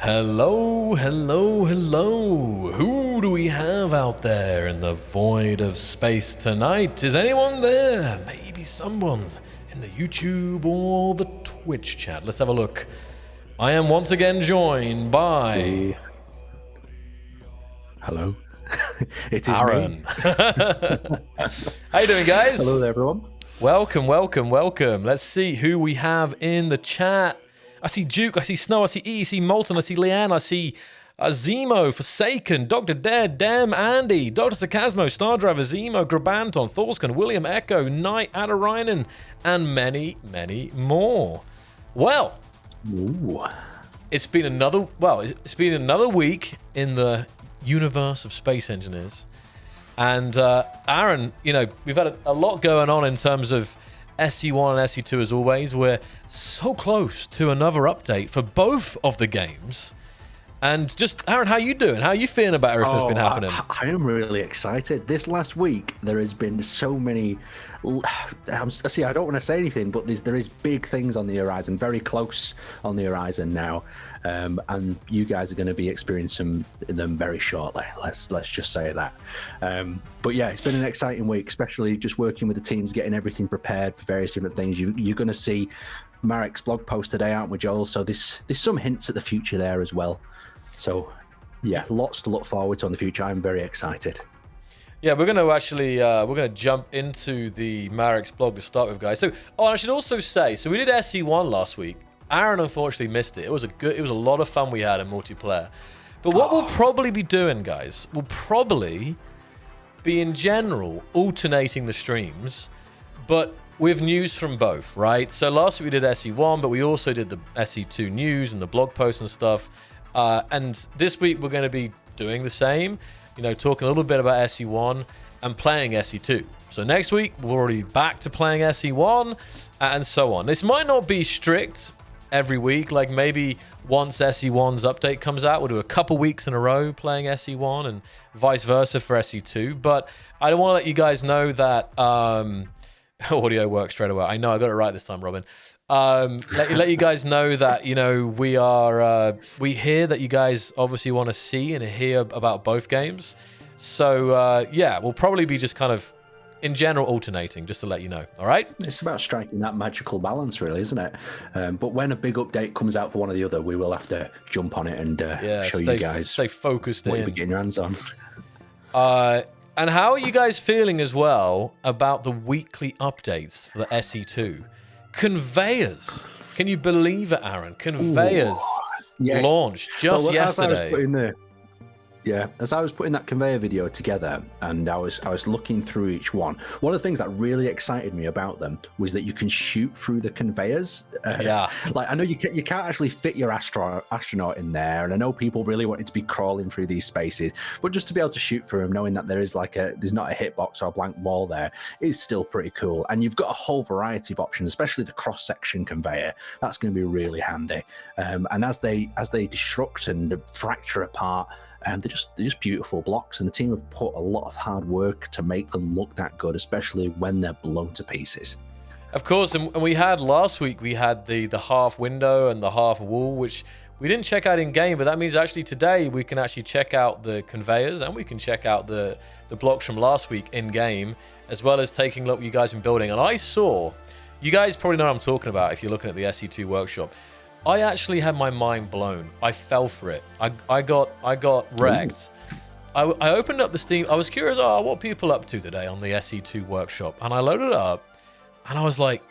Hello, hello, hello. Who do we have out there in the void of space tonight? Is anyone there? Maybe someone in the YouTube or the Twitch chat. Let's have a look. I am once again joined by... Hello. It is Aaron. me. How you doing, guys? Hello there, everyone. Welcome, welcome, welcome. Let's see who we have in the chat. I see Duke, I see Snow, I see E, I see Molten, I see Leanne, I see Zemo, Forsaken, Dr. Dead, Dem, Andy, Dr. Sarcasmo, Star Driver, Zemo, Grabanton, Thorskin, William Echo, Knight, Adarainen, and many, many more. Well, Ooh. it's been another week in the universe of space engineers. And Aaron, you know, we've had a lot going on in terms of SC1 and SC2 as always. We're so close to another update for both of the games. And just, Aaron, how you doing? How are you feeling about everything that's been happening? I am really excited. This last week, there has been so many... See, I don't want to say anything, but there is big things on the horizon, very close on the horizon now. And you guys are going to be experiencing them very shortly. Let's just say that. But yeah, it's been an exciting week, especially just working with the teams, getting everything prepared for various different things. You're going to see Marek's blog post today, aren't we, Joel? So there's some hints at the future there as well. So yeah, lots to look forward to in the future. I'm very excited. Yeah, we're going to actually we're going to jump into the Marek's blog to start with, guys. So, I should also say, so we did SC1 last week. Aaron unfortunately missed it. It was a lot of fun we had in multiplayer. But what we'll probably be doing, guys, we'll probably be in general alternating the streams, but with news from both, right? So last week we did SC1, but we also did the SC2 news and the blog posts and stuff. And this week we're going to be doing the same, you know, talking a little bit about SC1 and playing SC2. So next week we're already back to playing SC1 and so on. This might not be strict every week, like maybe once SC1's update comes out, we'll do a couple weeks in a row playing SC1 and vice versa for SC2. But I don't want to let you guys know that audio works straight away. I know I got it right this time, Robin. Let you guys know that, you know, we hear that you guys obviously want to see and hear about both games. So yeah, we'll probably be just kind of in general alternating, just to let you know. All right, it's about striking that magical balance, really, isn't it? But when a big update comes out for one or the other, we will have to jump on it and show you guys. Stay focused what in. you'll be getting your hands on. And how are you guys feeling as well about the weekly updates for the SE2? Conveyors. Can you believe it, Aaron? Conveyors launched just yesterday. As I was putting that conveyor video together and I was looking through each one of the things that really excited me about them was that you can shoot through the conveyors. Like, I know you can't actually fit your astronaut in there, and I know people really wanted to be crawling through these spaces, but just to be able to shoot through them, knowing that there's not a hitbox or a blank wall there, is still pretty cool. And you've got a whole variety of options, especially the cross-section conveyor. That's going to be really handy. And as they destruct and fracture apart, they're just beautiful blocks, and the team have put a lot of hard work to make them look that good, especially when they're blown to pieces. Of course, and we had last week, we had the half window and the half wall, which we didn't check out in game, but that means actually today we can actually check out the conveyors and we can check out the blocks from last week in game, as well as taking a look what you guys have been building. And I saw, you guys probably know what I'm talking about if you're looking at the SC2 workshop. I actually had my mind blown. I fell for it. I got wrecked. I opened up the Steam. I was curious, what are people up to today on the SE2 workshop? And I loaded it up, and I was like,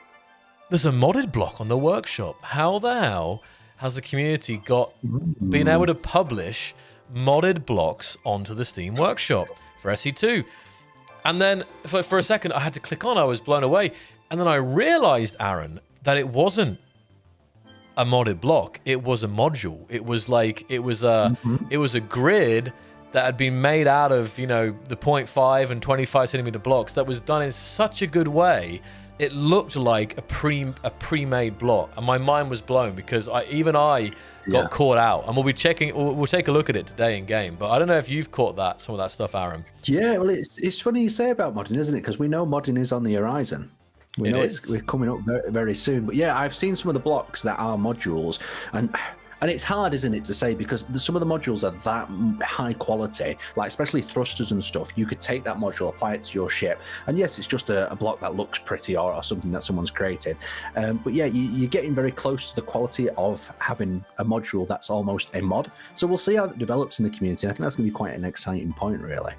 there's a modded block on the workshop. How the hell has the community been able to publish modded blocks onto the Steam workshop for SE2? And then for a second, I had to click on. I was blown away. And then I realized, Aaron, that it wasn't a modded block. It was a module. It was a grid that had been made out of, you know, the 0.5 and 25 centimeter blocks that was done in such a good way. It looked like a pre-made block, and my mind was blown because I got caught out. And we'll take a look at it today in game. But I don't know if you've caught some of that stuff, Aaron. Yeah, well, it's funny you say about modding, isn't it? Because we know modding is on the horizon. We know we're coming up very, very soon. But yeah, I've seen some of the blocks that are modules, and And it's hard, isn't it, to say, because some of the modules are that high quality, like especially thrusters and stuff. You could take that module, apply it to your ship, and yes, it's just a block that looks pretty or something that someone's created. But yeah, you're getting very close to the quality of having a module that's almost a mod. So we'll see how it develops in the community. I think that's going to be quite an exciting point, really.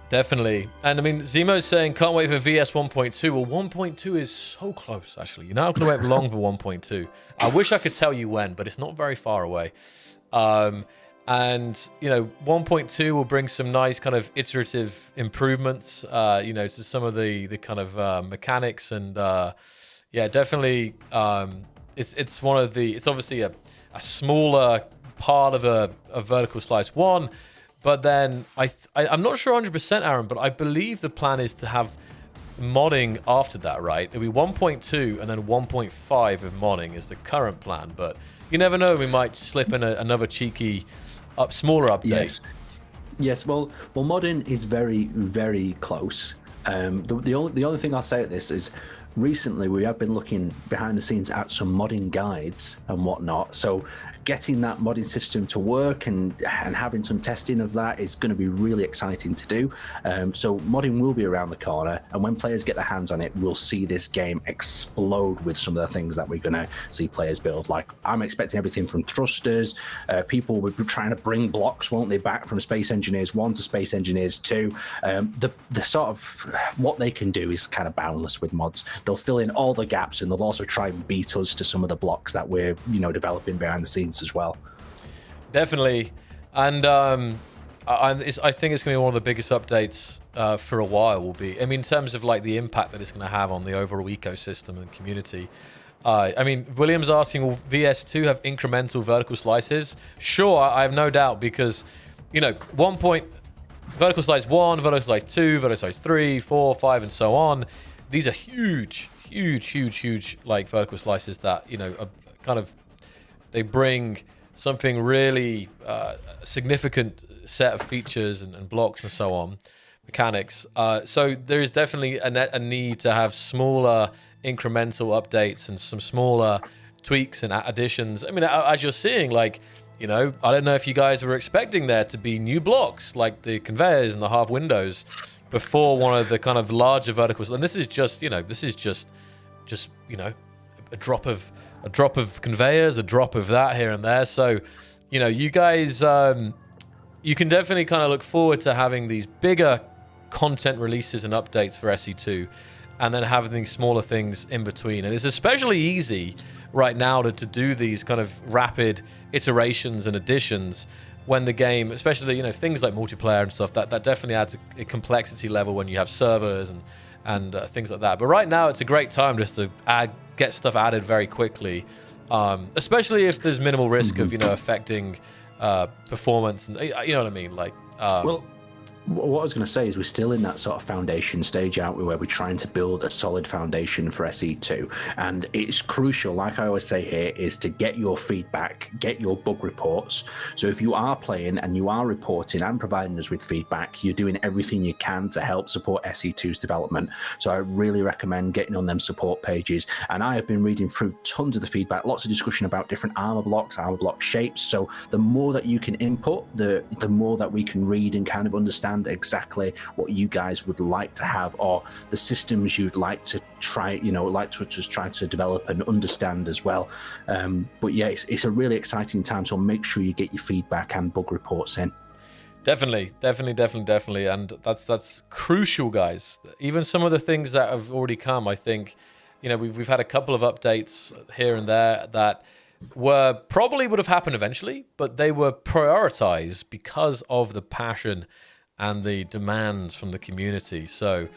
Definitely. And I mean, Zemo's saying, can't wait for VS 1.2. Well, 1.2 is so close, actually. You're not going to wait long for 1.2. I wish I could tell you when, but it's not very far away. And, you know, 1.2 will bring some nice kind of iterative improvements, you know, to some of the kind of mechanics. And, yeah, definitely, it's one of the, it's obviously a smaller part of a vertical slice 1. But then I'm not sure 100%, Aaron, but I believe the plan is to have modding after that, right? It'll be 1.2 and then 1.5 of modding is the current plan. But you never know, we might slip in another cheeky smaller update. Yes. Well, modding is very, very close. The only thing I'll say at this is, recently we have been looking behind the scenes at some modding guides and whatnot. So getting that modding system to work and having some testing of that is going to be really exciting to do. So modding will be around the corner, and when players get their hands on it, we'll see this game explode with some of the things that we're going to see players build. Like, I'm expecting everything from thrusters. People will be trying to bring blocks, won't they, back from Space Engineers 1 to Space Engineers 2. The sort of what they can do is kind of boundless with mods. They'll fill in all the gaps, and they'll also try and beat us to some of the blocks that we're, you know, developing behind the scenes as well. Definitely. And I think it's going to be one of the biggest updates for a while. Will be, I mean, in terms of like the impact that it's going to have on the overall ecosystem and community. I mean, William's asking, will VS2 have incremental vertical slices? Sure, I have no doubt, because, you know, vertical slice 1, vertical slice 2, vertical slice 3, 4, 5, and so on. These are huge like vertical slices that, you know, are kind of, they bring something really significant set of features and blocks and so on, mechanics. So there is definitely a need to have smaller incremental updates and some smaller tweaks and additions. I mean, as you're seeing, like, you know, I don't know if you guys were expecting there to be new blocks like the conveyors and the half windows before one of the kind of larger verticals. And this is just, you know, you know, a drop of conveyors, a drop of that here and there. So, you know, you guys, you can definitely kind of look forward to having these bigger content releases and updates for SE2, and then having these smaller things in between. And it's especially easy right now to do these kind of rapid iterations and additions when the game, especially, you know, things like multiplayer and stuff, that definitely adds a complexity level when you have servers and things like that. But right now, it's a great time just to get stuff added very quickly, especially if there's minimal risk of, you know, affecting performance. And you know what I mean? Like, well, what I was going to say is we're still in that sort of foundation stage, aren't we, where we're trying to build a solid foundation for SE2. And it's crucial, like I always say here, is to get your feedback, get your bug reports. So if you are playing and you are reporting and providing us with feedback, you're doing everything you can to help support SE2's development. So I really recommend getting on them support pages. And I have been reading through tons of the feedback, lots of discussion about different armor block shapes. So the more that you can input, the more that we can read and kind of understand exactly what you guys would like to have, or the systems you'd like to try, you know, like to just try to develop and understand as well. But yeah, it's a really exciting time, so make sure you get your feedback and bug reports in. Definitely. And that's crucial, guys. Even some of the things that have already come, I think, you know, we've had a couple of updates here and there that probably would have happened eventually, but they were prioritized because of the passion and the demands from the community. So,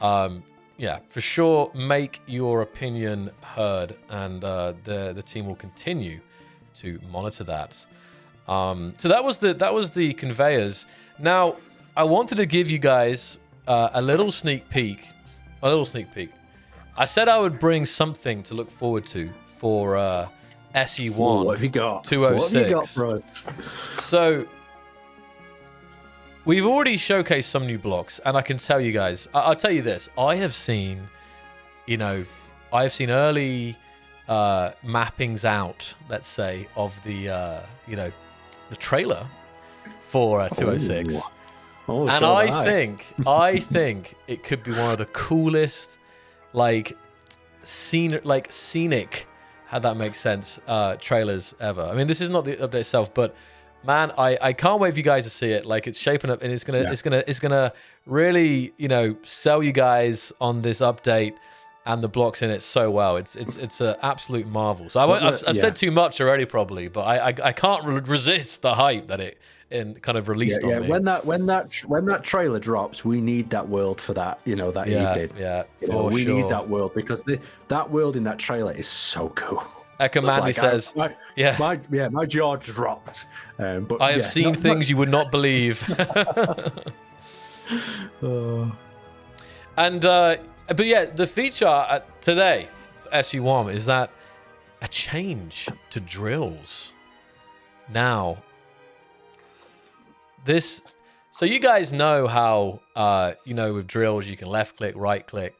yeah, for sure, make your opinion heard, and the team will continue to monitor that. So that was the conveyors. Now, I wanted to give you guys a little sneak peek. I said I would bring something to look forward to for SE1. What have you got? 206. What have you got for us? So, we've already showcased some new blocks, and I can tell you guys, I'll tell you this, I have seen early mappings out, let's say, of the the trailer for 206. Oh, and so I think it could be one of the coolest, scenic, how that makes sense, trailers ever. I mean, this is not the update itself, but man, I can't wait for you guys to see it. Like, it's shaping up, and it's gonna really, sell you guys on this update and the blocks in it so well. It's an absolute marvel. So I've said too much already, probably, but I can't resist the hype that it kind of released on me. When that trailer drops, we need that world for that, that evening. Yeah, we need that world, because that world in that trailer is so cool. Ekamandy says, my jaw dropped. But I have seen things you would not believe. But yeah, the feature today for SU1 is that a change to drills. Now, so you guys know how, with drills, you can left click, right click.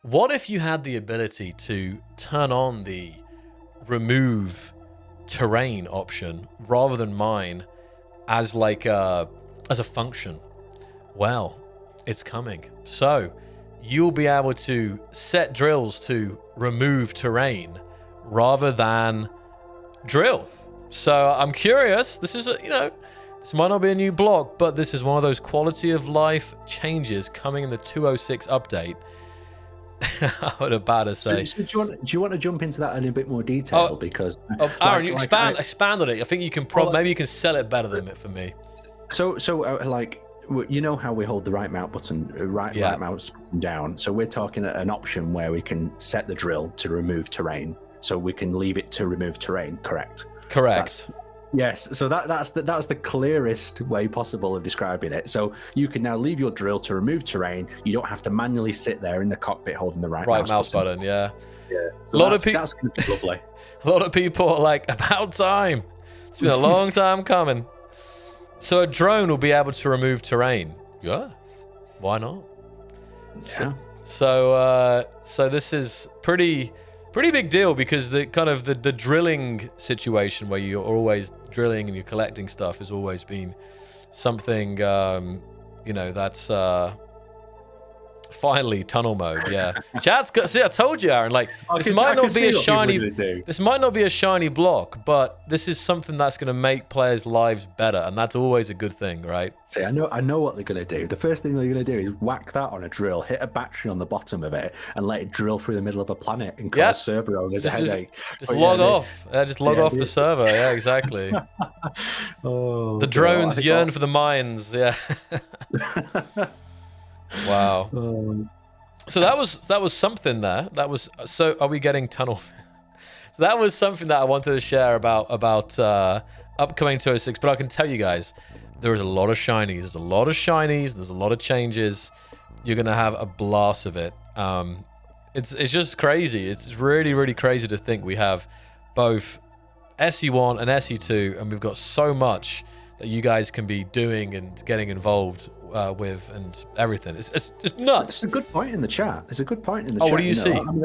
What if you had the ability to turn on the remove terrain option rather than mine as a function? Well, it's coming. So you'll be able to set drills to remove terrain rather than drill. So I'm curious. This is this might not be a new block, but this is one of those quality of life changes coming in the 206 update. I would about to say. So do you want to jump into that in a bit more detail? Because Aaron, you expand on it. I think you can maybe you can sell it better than it for me. So you know how we hold the right mouse button down. So we're talking an option where we can set the drill to remove terrain. So we can leave it to remove terrain. Correct. Yes, so that's the clearest way possible of describing it. So you can now leave your drill to remove terrain. You don't have to manually sit there in the cockpit holding the right mouse button. Yeah. So that's going to be lovely. A lot of people are like, about time. It's been a long time coming. So a drone will be able to remove terrain. Yeah, why not? Yeah. So this is pretty big deal, because the kind of the drilling situation where you're always drilling and you're collecting stuff has always been something that's finally tunnel mode. Yeah. Chat's got, see, I told you, Aaron, this might not be a shiny block, but this is something that's going to make players' lives better, and that's always a good thing, right? See, I know what they're going to do. The first thing they're going to do is whack that on a drill, hit a battery on the bottom of it, and let it drill through the middle of the planet and cause server owners a headache. Just log off. Just log off the server. Yeah, exactly. The drones yearn for the mines. Yeah. Wow. So that was something there. So are we getting tunnel? So that was something that I wanted to share about upcoming 206. But I can tell you guys, there's a lot of shinies. There's a lot of changes. You're gonna have a blast of it. It's just crazy. It's really, really crazy to think we have both SE1 and SE2, and we've got so much that you guys can be doing and getting involved with and everything. It's nuts. It's a good point in the chat. Oh, what do you see? I'm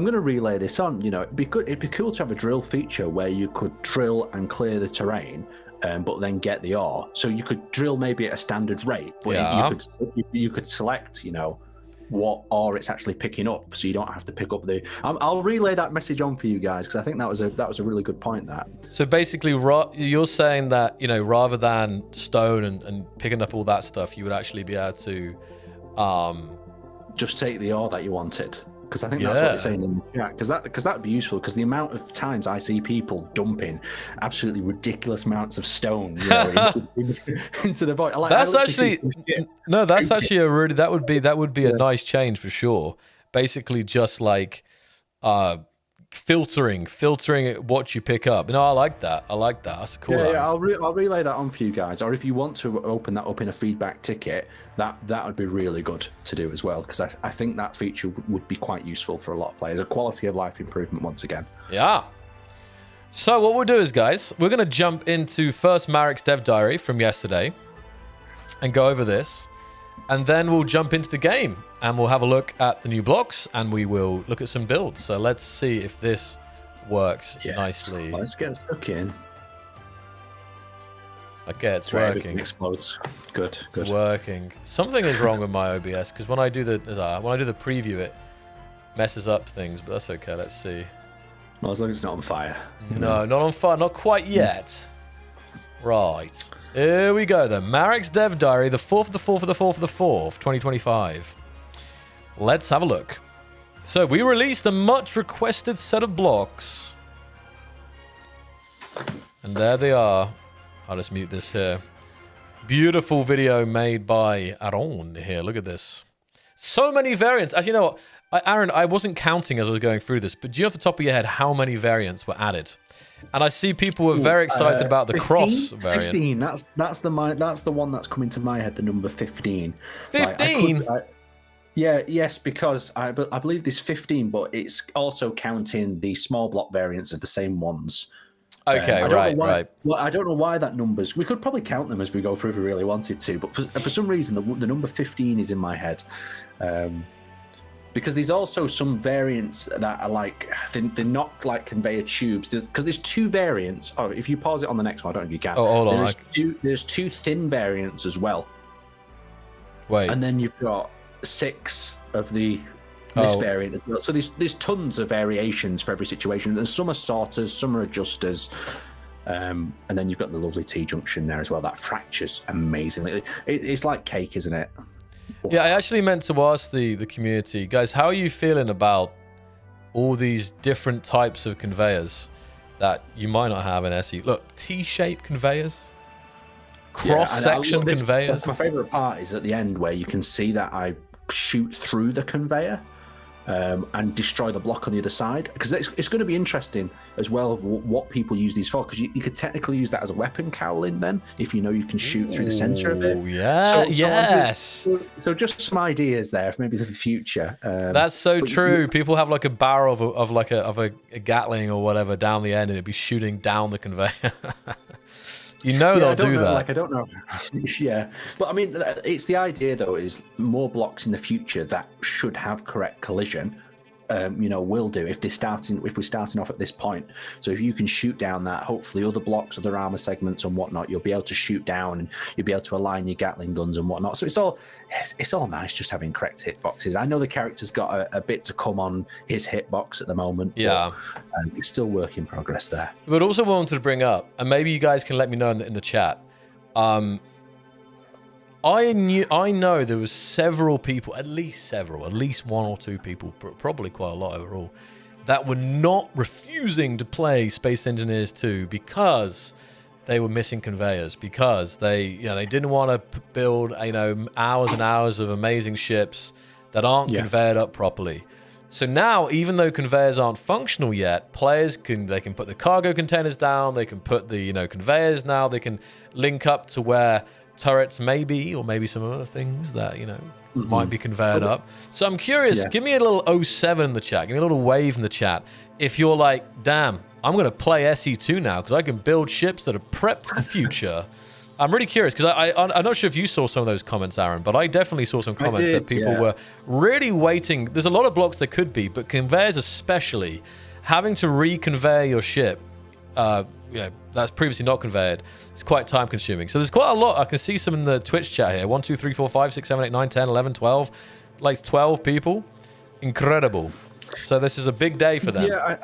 gonna relay this on. It'd be cool to have a drill feature where you could drill and clear the terrain, but then get the ore. So you could drill maybe at a standard rate, but you could select, what ore it's actually picking up, so you don't have to pick up the. I'll relay that message on for you guys, because I think that was a really good point. That. So basically, you're saying that rather than stone and picking up all that stuff, you would actually be able to just take the ore that you wanted. Because I think that's what they're saying in the chat. Because that'd be useful. Because the amount of times I see people dumping absolutely ridiculous amounts of stone into the void. That's actually that would be a nice change for sure. Basically, just filtering what you pick up. I like that. That's cool. Yeah, I'll relay that on for you guys. Or if you want to open that up in a feedback ticket, that would be really good to do as well, because I think that feature would be quite useful for a lot of players. A quality of life improvement once again. Yeah. So what we'll do is, guys, we're going to jump into first Marek's dev diary from yesterday and go over this. And then we'll jump into the game and we'll have a look at the new blocks and we will look at some builds. So let's see if this works nicely. Let's get stuck in. Okay, it's working. Everything explodes. Good. It's working. Something is wrong with my OBS because when I do the preview, it messes up things. But that's okay. Let's see. Well, as long as it's not on fire. No, not on fire. Not quite yet. Right. Here we go then. Marek's Dev Diary, the 4th of the 4th of the 4th of the 4th, 2025. Let's have a look. So we released a much requested set of blocks. And there they are. I'll just mute this here. Beautiful video made by Aaron here. Look at this. So many variants. As you know what, Aaron, I wasn't counting as I was going through this, but do you know off the top of your head how many variants were added? And I see people were very excited about the 15? cross variant. 15. That's the one that's coming to my head. The number 15. 15. Yes, because I believe there's 15, but it's also counting the small block variants of the same ones. Okay, right. Well, I don't know why that number's. We could probably count them as we go through if we really wanted to, but for some reason the number 15 is in my head. Because there's also some variants that are like they're not like conveyor tubes. Because there's two variants. Oh, if you pause it on the next one, I don't know if you can. Oh, hold on. There's two thin variants as well. Wait. And then you've got 6 of this variant as well. So there's tons of variations for every situation. And some are sorters, some are adjusters. And then you've got the lovely T-junction there as well. That fractures amazingly. It's like cake, isn't it? Yeah, I actually meant to ask the community. Guys, how are you feeling about all these different types of conveyors that you might not have in SE? Look, T-shaped conveyors, cross-section conveyors. My favourite part is at the end where you can see that I shoot through the conveyor and destroy the block on the other side, because it's going to be interesting as well what people use these for, because you could technically use that as a weapon cowling then if you know you can shoot through the center of it. So just some ideas there maybe for the future. That's so true. People have like a barrel of a Gatling or whatever down the end, and it'd be shooting down the conveyor. They'll do that. Like, I don't know. Yeah. But I mean, it's the idea, though, is more blocks in the future that should have correct collision, will do if we're starting off at this point. So if you can shoot down that, hopefully other blocks, other armor segments and whatnot, you'll be able to shoot down and you'll be able to align your Gatling guns and whatnot. So it's all nice just having correct hitboxes. I know the character's got a bit to come on his hitbox at the moment. Yeah. But, it's still work in progress there. But also wanted to bring up, and maybe you guys can let me know in the chat. I know there was several people, at least one or two people, probably quite a lot overall, that were not refusing to play Space Engineers 2 because they were missing conveyors, because they didn't want to build hours and hours of amazing ships that aren't conveyed up properly. So now, even though conveyors aren't functional yet, players can put the cargo containers down, they can put the conveyors now, they can link up to where turrets maybe, or maybe some other things that might be conveyed up. So I'm curious, give me a little 07 in the chat, give me a little wave in the chat if you're like, damn, I'm going to play SE2 now because I can build ships that are prepped for the future. I'm really curious because I'm not sure if you saw some of those comments, Aaron, but I definitely saw some comments that people were really waiting. There's a lot of blocks that could be, but conveyors especially, having to reconvey your ship that's previously not conveyed, it's quite time consuming. So there's quite a lot. I can see some in the Twitch chat here. 1, 2, 3, 4, 5, 6, 7, 8, 9, 10, 11, 12. Like 12 people. Incredible. So this is a big day for them. Yeah,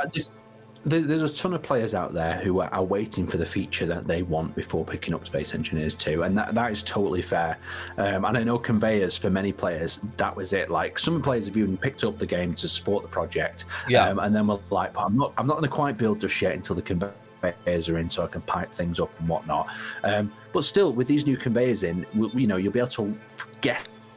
there's a ton of players out there who are waiting for the feature that they want before picking up Space Engineers 2, and that is totally fair. And I know conveyors, for many players, that was it. Like, some players have even picked up the game to support the project, and then were like, I'm not going to quite build this yet until the conveyors are in, so I can pipe things up and whatnot. But still, with these new conveyors in, you'll be able to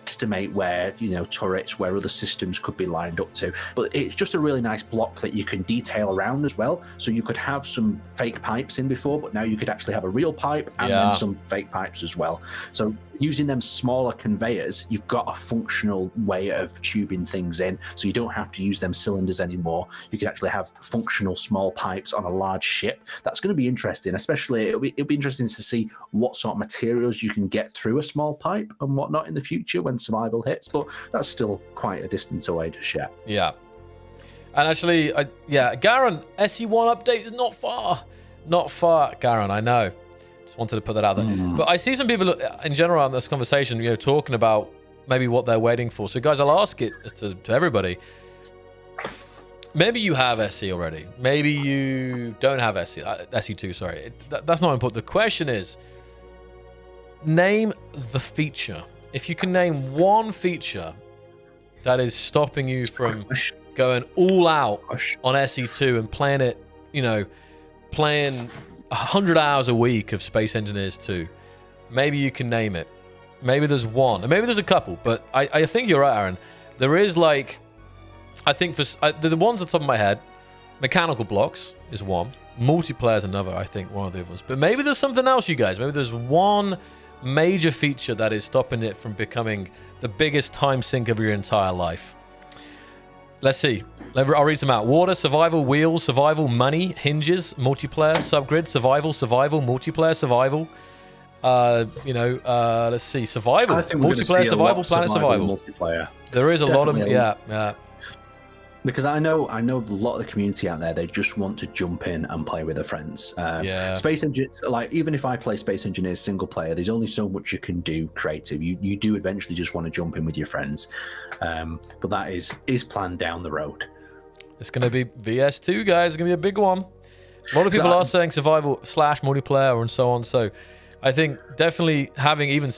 estimate where turrets, where other systems could be lined up to. But it's just a really nice block that you can detail around as well. So you could have some fake pipes in before, but now you could actually have a real pipe and then some fake pipes as well. So using them smaller conveyors, you've got a functional way of tubing things in, so you don't have to use them cylinders anymore. You can actually have functional small pipes on a large ship. That's going to be interesting, especially it'll be interesting to see what sort of materials you can get through a small pipe and whatnot in the future when survival hits, but that's still quite a distance away just yet. Yeah. And actually, Garen, SE1 updates is not far. Not far, Garen, I know. Just wanted to put that out there. But I see some people in general on this conversation, talking about maybe what they're waiting for. So guys, I'll ask it to everybody. Maybe you have SE already. Maybe you don't have SE, SE2, sorry. That's not important. The question is, name the feature. If you can name one feature that is stopping you from going all out on SE2 and playing it, playing 100 hours a week of Space Engineers 2, maybe you can name it. Maybe there's one, and maybe there's a couple, but I think you're right, Aaron. There is I think the ones on the top of my head, mechanical blocks is one. Multiplayer is another, I think, one of the others. But maybe there's something else, you guys. Maybe there's one major feature that is stopping it from becoming the biggest time sink of your entire life. Let's see. I'll read some out. Water, survival, wheels, survival, money, hinges, multiplayer, subgrid, survival, multiplayer, survival. Let's see. Survival, multiplayer, survival, planet survival. Multiplayer. There is a lot of yeah. Because I know a lot of the community out there, they just want to jump in and play with their friends. Space Engineers, even if I play Space Engineers single player, there's only so much you can do creative. You do eventually just want to jump in with your friends. But that is planned down the road. It's going to be VS2, guys. It's going to be a big one. A lot of people are saying survival / multiplayer and so on. So I think definitely having even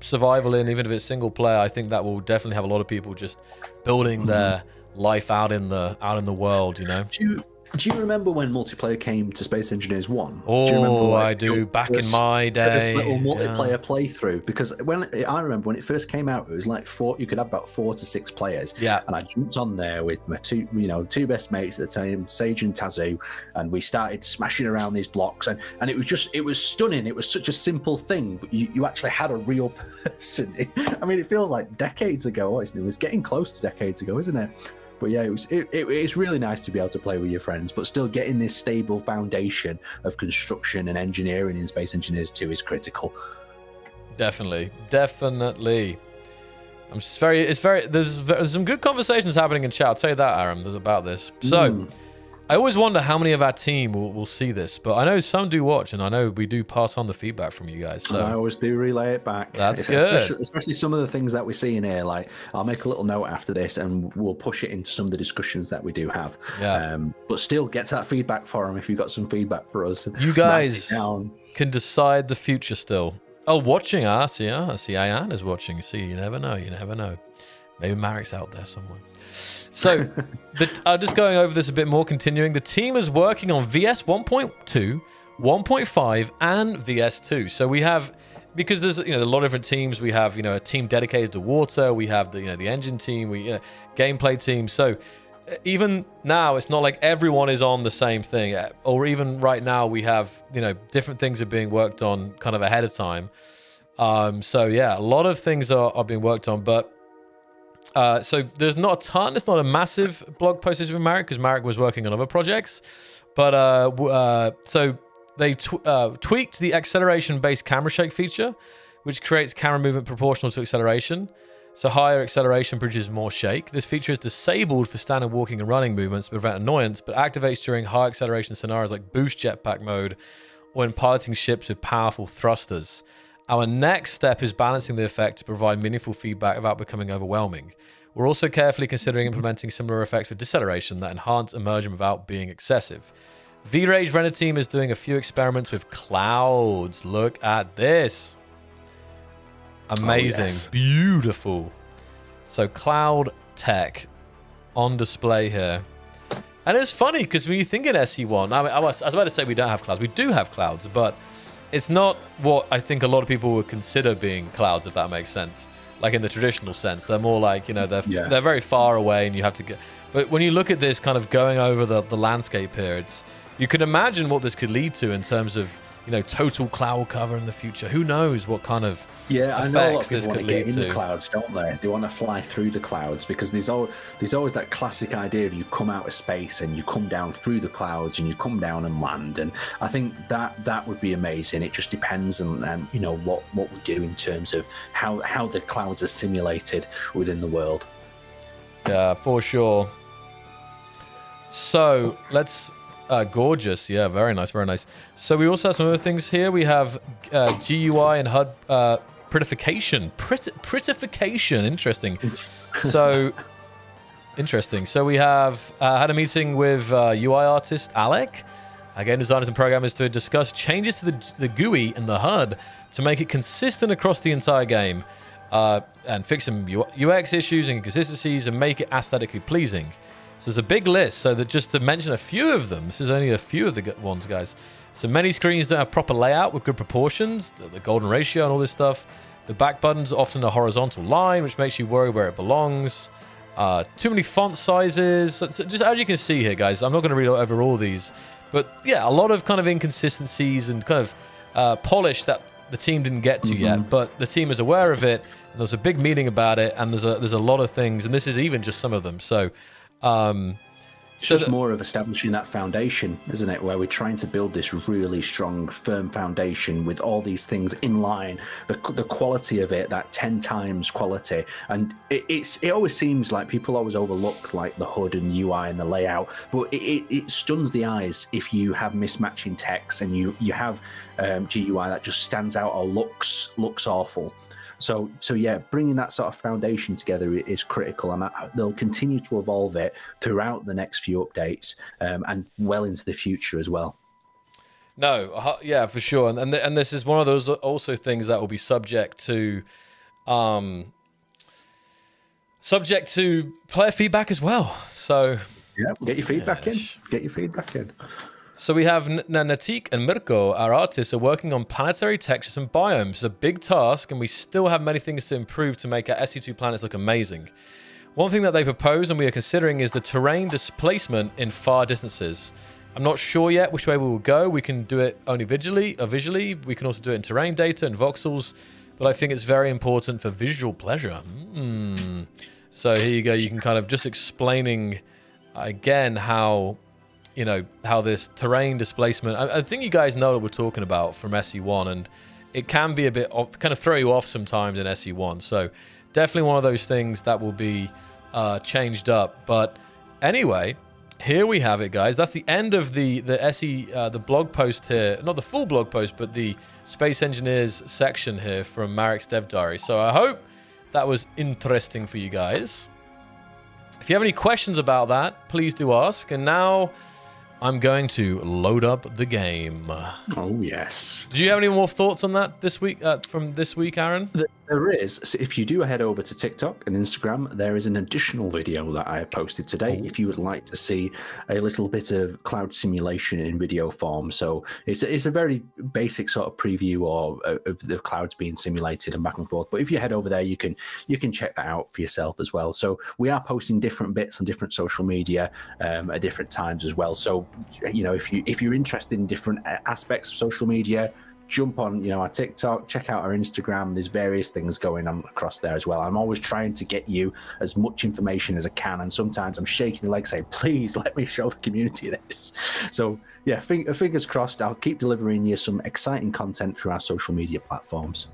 survival in, even if it's single player, I think that will definitely have a lot of people just building their life out in the world, Do you remember when multiplayer came to Space Engineers 1? Oh, do you remember, I do. Back in my day. This little multiplayer playthrough, because I remember when it first came out, it was like you could have about 4 to 6 players. Yeah. And I jumped on there with my two best mates at the time, Sage and Tazu, and we started smashing around these blocks, and it was stunning. It was such a simple thing, but you actually had a real person. It feels like decades ago. It was getting close to decades ago, isn't it? But yeah, it's really nice to be able to play with your friends, but still getting this stable foundation of construction and engineering in Space Engineers 2 is critical. Definitely. There's some good conversations happening in chat. I'll tell you that, Aaron, about this. So I always wonder how many of our team will see this, but I know some do watch, and I know we do pass on the feedback from you guys. So I always do relay it back. That's good. Especially some of the things that we see in here. Like, I'll make a little note after this, and we'll push it into some of the discussions that we do have. Yeah. But still, get that feedback for them if you've got some feedback for us. You guys can decide the future still. Oh, watching. I see Ayan is watching. See, you never know. Maybe Marek's out there somewhere. So, just going over this a bit more, continuing. The team is working on VS 1.2, 1.5, and VS2. So we have, because there's a lot of different teams. We have a team dedicated to water. We have the engine team. Gameplay team. So even now, it's not like everyone is on the same thing. Or even right now, we have different things are being worked on kind of ahead of time. So yeah, a lot of things are being worked on, but. So there's not a ton. It's not a massive blog post with Marek because Marek was working on other projects. But so they tweaked the acceleration-based camera shake feature, which creates camera movement proportional to acceleration. So higher acceleration produces more shake. This feature is disabled for standard walking and running movements to prevent annoyance, but activates during high acceleration scenarios like boost jetpack mode or when piloting ships with powerful thrusters. Our next step is balancing the effect to provide meaningful feedback without becoming overwhelming. We're also carefully considering implementing similar effects with deceleration that enhance immersion without being excessive. V-Rage Render Team is doing a few experiments with clouds. Look at this. Amazing. Oh, yes. Beautiful. So cloud tech on display here. And it's funny because when you think in SE1, I was about to say we don't have clouds. We do have clouds, but it's not what I think a lot of people would consider being clouds, if that makes sense. Like in the traditional sense, they're more like, they're very far away and you have to get. But when you look at this kind of going over the landscape here, you can imagine what this could lead to in terms of, total cloud cover in the future. Who knows what kind of I know a lot of people want to get in the clouds, don't they? They want to fly through the clouds because there's always that classic idea of you come out of space and you come down through the clouds and you come down and land. And I think that would be amazing. It just depends on what we do in terms of how the clouds are simulated within the world. Yeah, for sure. So let's gorgeous. Yeah, very nice, very nice. So we also have some other things here. We have GUI and HUD prettification. Prettification. Interesting. So interesting. So we have had a meeting with UI artist Alec, game designers and programmers, to discuss changes to the GUI and the HUD to make it consistent across the entire game, and fix some UX issues and inconsistencies and make it aesthetically pleasing. So there's a big list. So that just to mention a few of them, this is only a few of the ones, guys. So many screens don't have proper layout with good proportions, the golden ratio and all this stuff. The back button's often a horizontal line, which makes you worry where it belongs. Too many font sizes. So just as you can see here, guys, I'm not going to read over all these, but yeah, a lot of kind of inconsistencies and kind of polish that the team didn't get to yet, but the team is aware of it. And there's a big meeting about it, and there's a lot of things, and this is even just some of them. So it's just more of establishing that foundation, isn't it? Where we're trying to build this really strong, firm foundation with all these things in line. The quality of it, that 10 times quality, and it always seems like people always overlook like the HUD and UI and the layout, but it stuns the eyes if you have mismatching text and you have GUI that just stands out or looks awful. So yeah, bringing that sort of foundation together is critical, and they'll continue to evolve it throughout the next few updates, and well into the future as well. No, yeah, for sure, and this is one of those also things that will be subject to player feedback as well. So yeah, get your feedback in. Get your feedback in. So we have Natik and Mirko, our artists, are working on planetary textures and biomes. It's a big task, and we still have many things to improve to make our SE2 planets look amazing. One thing that they propose and we are considering is the terrain displacement in far distances. I'm not sure yet which way we will go. We can do it only visually. We can also do it in terrain data and voxels, but I think it's very important for visual pleasure. So here you go. You can kind of just explaining again how this terrain displacement, I think you guys know what we're talking about from SE1, and it can be a bit kind of throw you off sometimes in SE1. So definitely one of those things that will be changed up. But anyway, here we have it, guys. That's the end of the blog post here. Not the full blog post, but the Space Engineers section here from Marek's Dev Diary. So I hope that was interesting for you guys. If you have any questions about that, please do ask. And now I'm going to load up the game. Oh, yes. Do you have any more thoughts on that this week, from this week, Aaron? There is. So if you do head over to TikTok and Instagram, there is an additional video that I have posted today. If you would like to see a little bit of cloud simulation in video form. So it's a very basic sort of preview of the clouds being simulated and back and forth. But if you head over there, you can check that out for yourself as well. So we are posting different bits on different social media at different times as well. So if you're interested in different aspects of social media, jump on our TikTok, check out our Instagram. There's various things going on across there as well. I'm always trying to get you as much information as I can, and sometimes I'm shaking the leg saying, please let me show the community this. So yeah, fingers crossed. I'll keep delivering you some exciting content through our social media platforms.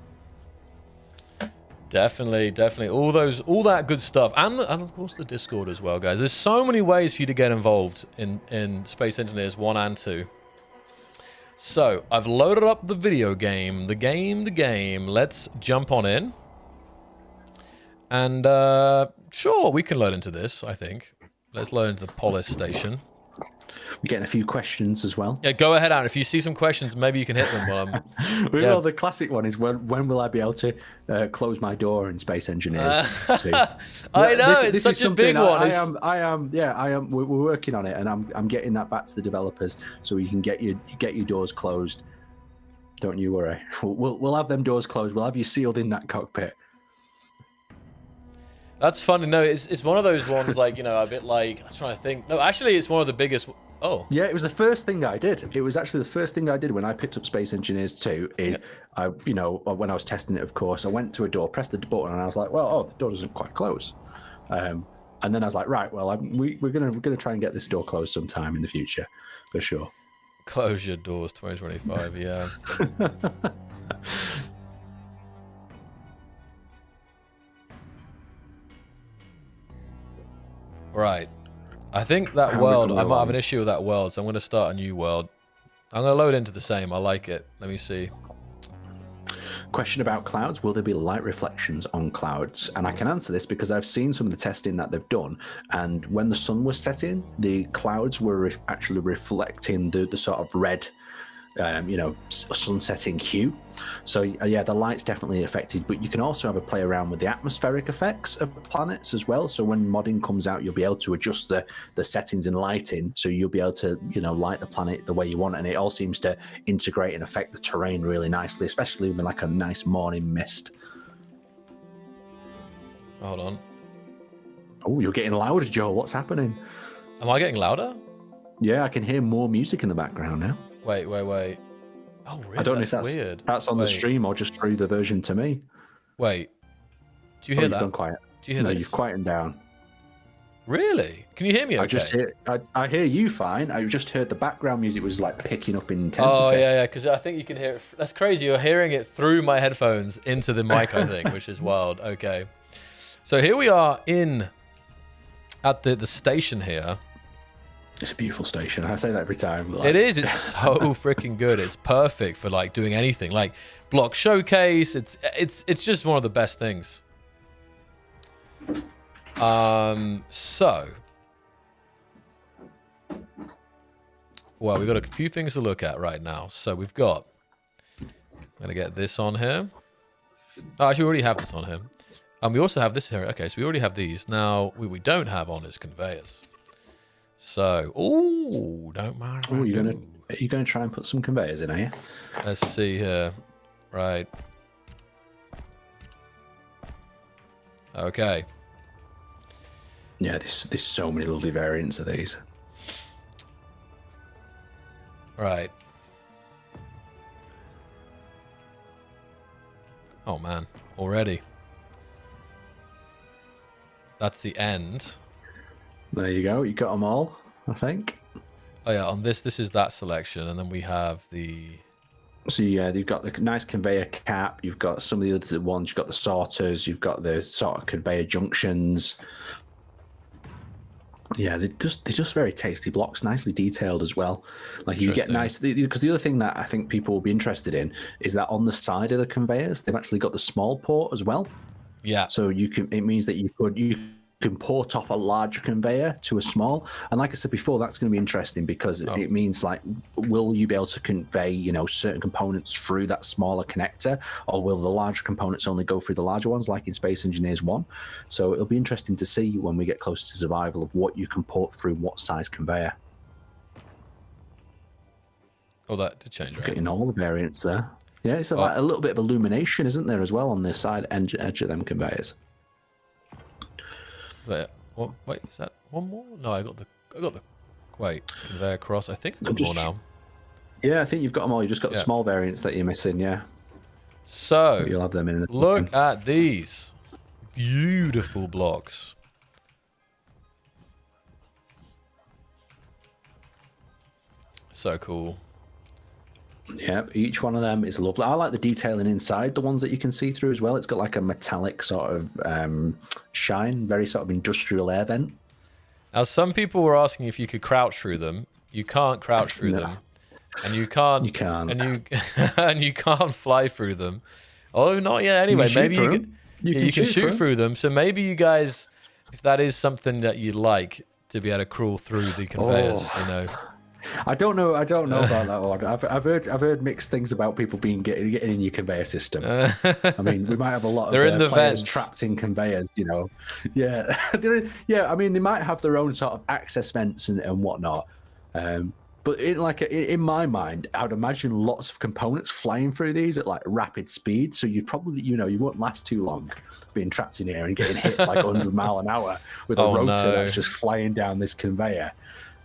Definitely all that good stuff, and of course the Discord as well, guys. There's so many ways for you to get involved in Space Engineers 1 and 2. So I've loaded up the video game, the game. Let's jump on in. And sure, we can load into this, I think. Let's load into the Polis station. We're getting a few questions as well. Yeah, go ahead, Aaron. If you see some questions, maybe you can hit them. Well, the classic one is when will I be able to close my door in Space Engineers 2? I know, it's such a big one. I am. We're working on it, and I'm getting that back to the developers so you can get your doors closed. Don't you worry. We'll have them doors closed. We'll have you sealed in that cockpit. That's funny. No, it's one of those ones like, a bit like, I'm trying to think. No, actually, it's one of the biggest. Oh. Yeah, it was the first thing I did. It was actually the first thing I did when I picked up Space Engineers 2. When I was testing it, of course, I went to a door, pressed the button, and I was like, the door doesn't quite close. And then I was like, right, well, we're gonna try and get this door closed sometime in the future, for sure. Close your doors, 2025. Yeah. Right. I think that world, I might have an issue with that world, so I'm going to start a new world. I'm going to load into the same. I like it. Let me see. Question about clouds. Will there be light reflections on clouds? And I can answer this because I've seen some of the testing that they've done. And when the sun was setting, the clouds were actually reflecting the sort of red, sunsetting hue. So yeah, the light's definitely affected, but you can also have a play around with the atmospheric effects of planets as well. So when modding comes out, you'll be able to adjust the settings and lighting, so you'll be able to light the planet the way you want, and it all seems to integrate and affect the terrain really nicely, especially with like a nice morning mist. Hold on. Oh, you're getting louder, Joe. What's happening? Am I getting louder? Yeah, I can hear more music in the background now. Wait. Oh, really? I don't know if that's weird. That's on the stream or just through the version to me. Wait. Do you hear that? You've gone quiet. Do you hear No, this? you've quietened down. Really? Can you hear me okay? I hear you fine. I just heard the background music was like picking up in intensity. Oh, yeah, because I think you can hear it. That's crazy. You're hearing it through my headphones into the mic, I think, which is wild. Okay. So here we are at the station here. It's a beautiful station. I say that every time. It is. It's so freaking good. It's perfect for like doing anything, like block showcase. It's just one of the best things. So, well, we've got a few things to look at right now. So we've got. I'm gonna get this on here. Oh, actually, we already have this on here. And we also have this here. Okay, so we already have these. Now, we don't have on is conveyors. So, don't mind. Are you gonna try and put some conveyors in, are you? Let's see here. Right. Okay. Yeah, there's so many lovely variants of these. Right. Oh man, already. That's the end. There you go. You got them all, I think. Oh yeah, on this is that selection, and then we have the. So yeah, you've got the nice conveyor cap. You've got some of the other ones. You've got the sorters. You've got the sort of conveyor junctions. Yeah, they're just very tasty blocks, nicely detailed as well. Like you get nice, because the other thing that I think people will be interested in is that on the side of the conveyors, they've actually got the small port as well. Yeah. So it means that you can port off a large conveyor to a small, and like I said before, that's going to be interesting because it means like, will you be able to convey certain components through that smaller connector, or will the larger components only go through the larger ones like in Space Engineers 1? So it'll be interesting to see when we get closer to survival of what you can port through what size conveyor. Oh, that did change, right? Getting all the variants there. Yeah, it's like a little bit of illumination, isn't there, as well on the side edge of them conveyors. Wait, is that one more? No, I got the conveyor cross. I think I got more now. Yeah, I think you've got them all. You just got the small variants that you're missing. Yeah. So you'll have them in. Look at these beautiful blocks. So cool. Yep, each one of them is lovely. I like the detailing inside the ones that you can see through as well. It's got like a metallic sort of shine, very sort of industrial air vent. Now, some people were asking if you could crouch through them. You can't crouch through them, and you can't. You can't. And you can't fly through them. Oh, not yet. Anyway, maybe you can shoot through them. So maybe you guys, if that is something that you'd like to be able to crawl through the conveyors, I don't know about that one. I've heard mixed things about people getting in your conveyor system. I mean, we might have a lot of players trapped in conveyors, Yeah, yeah. I mean, they might have their own sort of access vents and whatnot. But in my mind, I would imagine lots of components flying through these at like rapid speed. So you'd probably, you won't last too long being trapped in here and getting hit like 100 miles an hour with a rotor that's just flying down this conveyor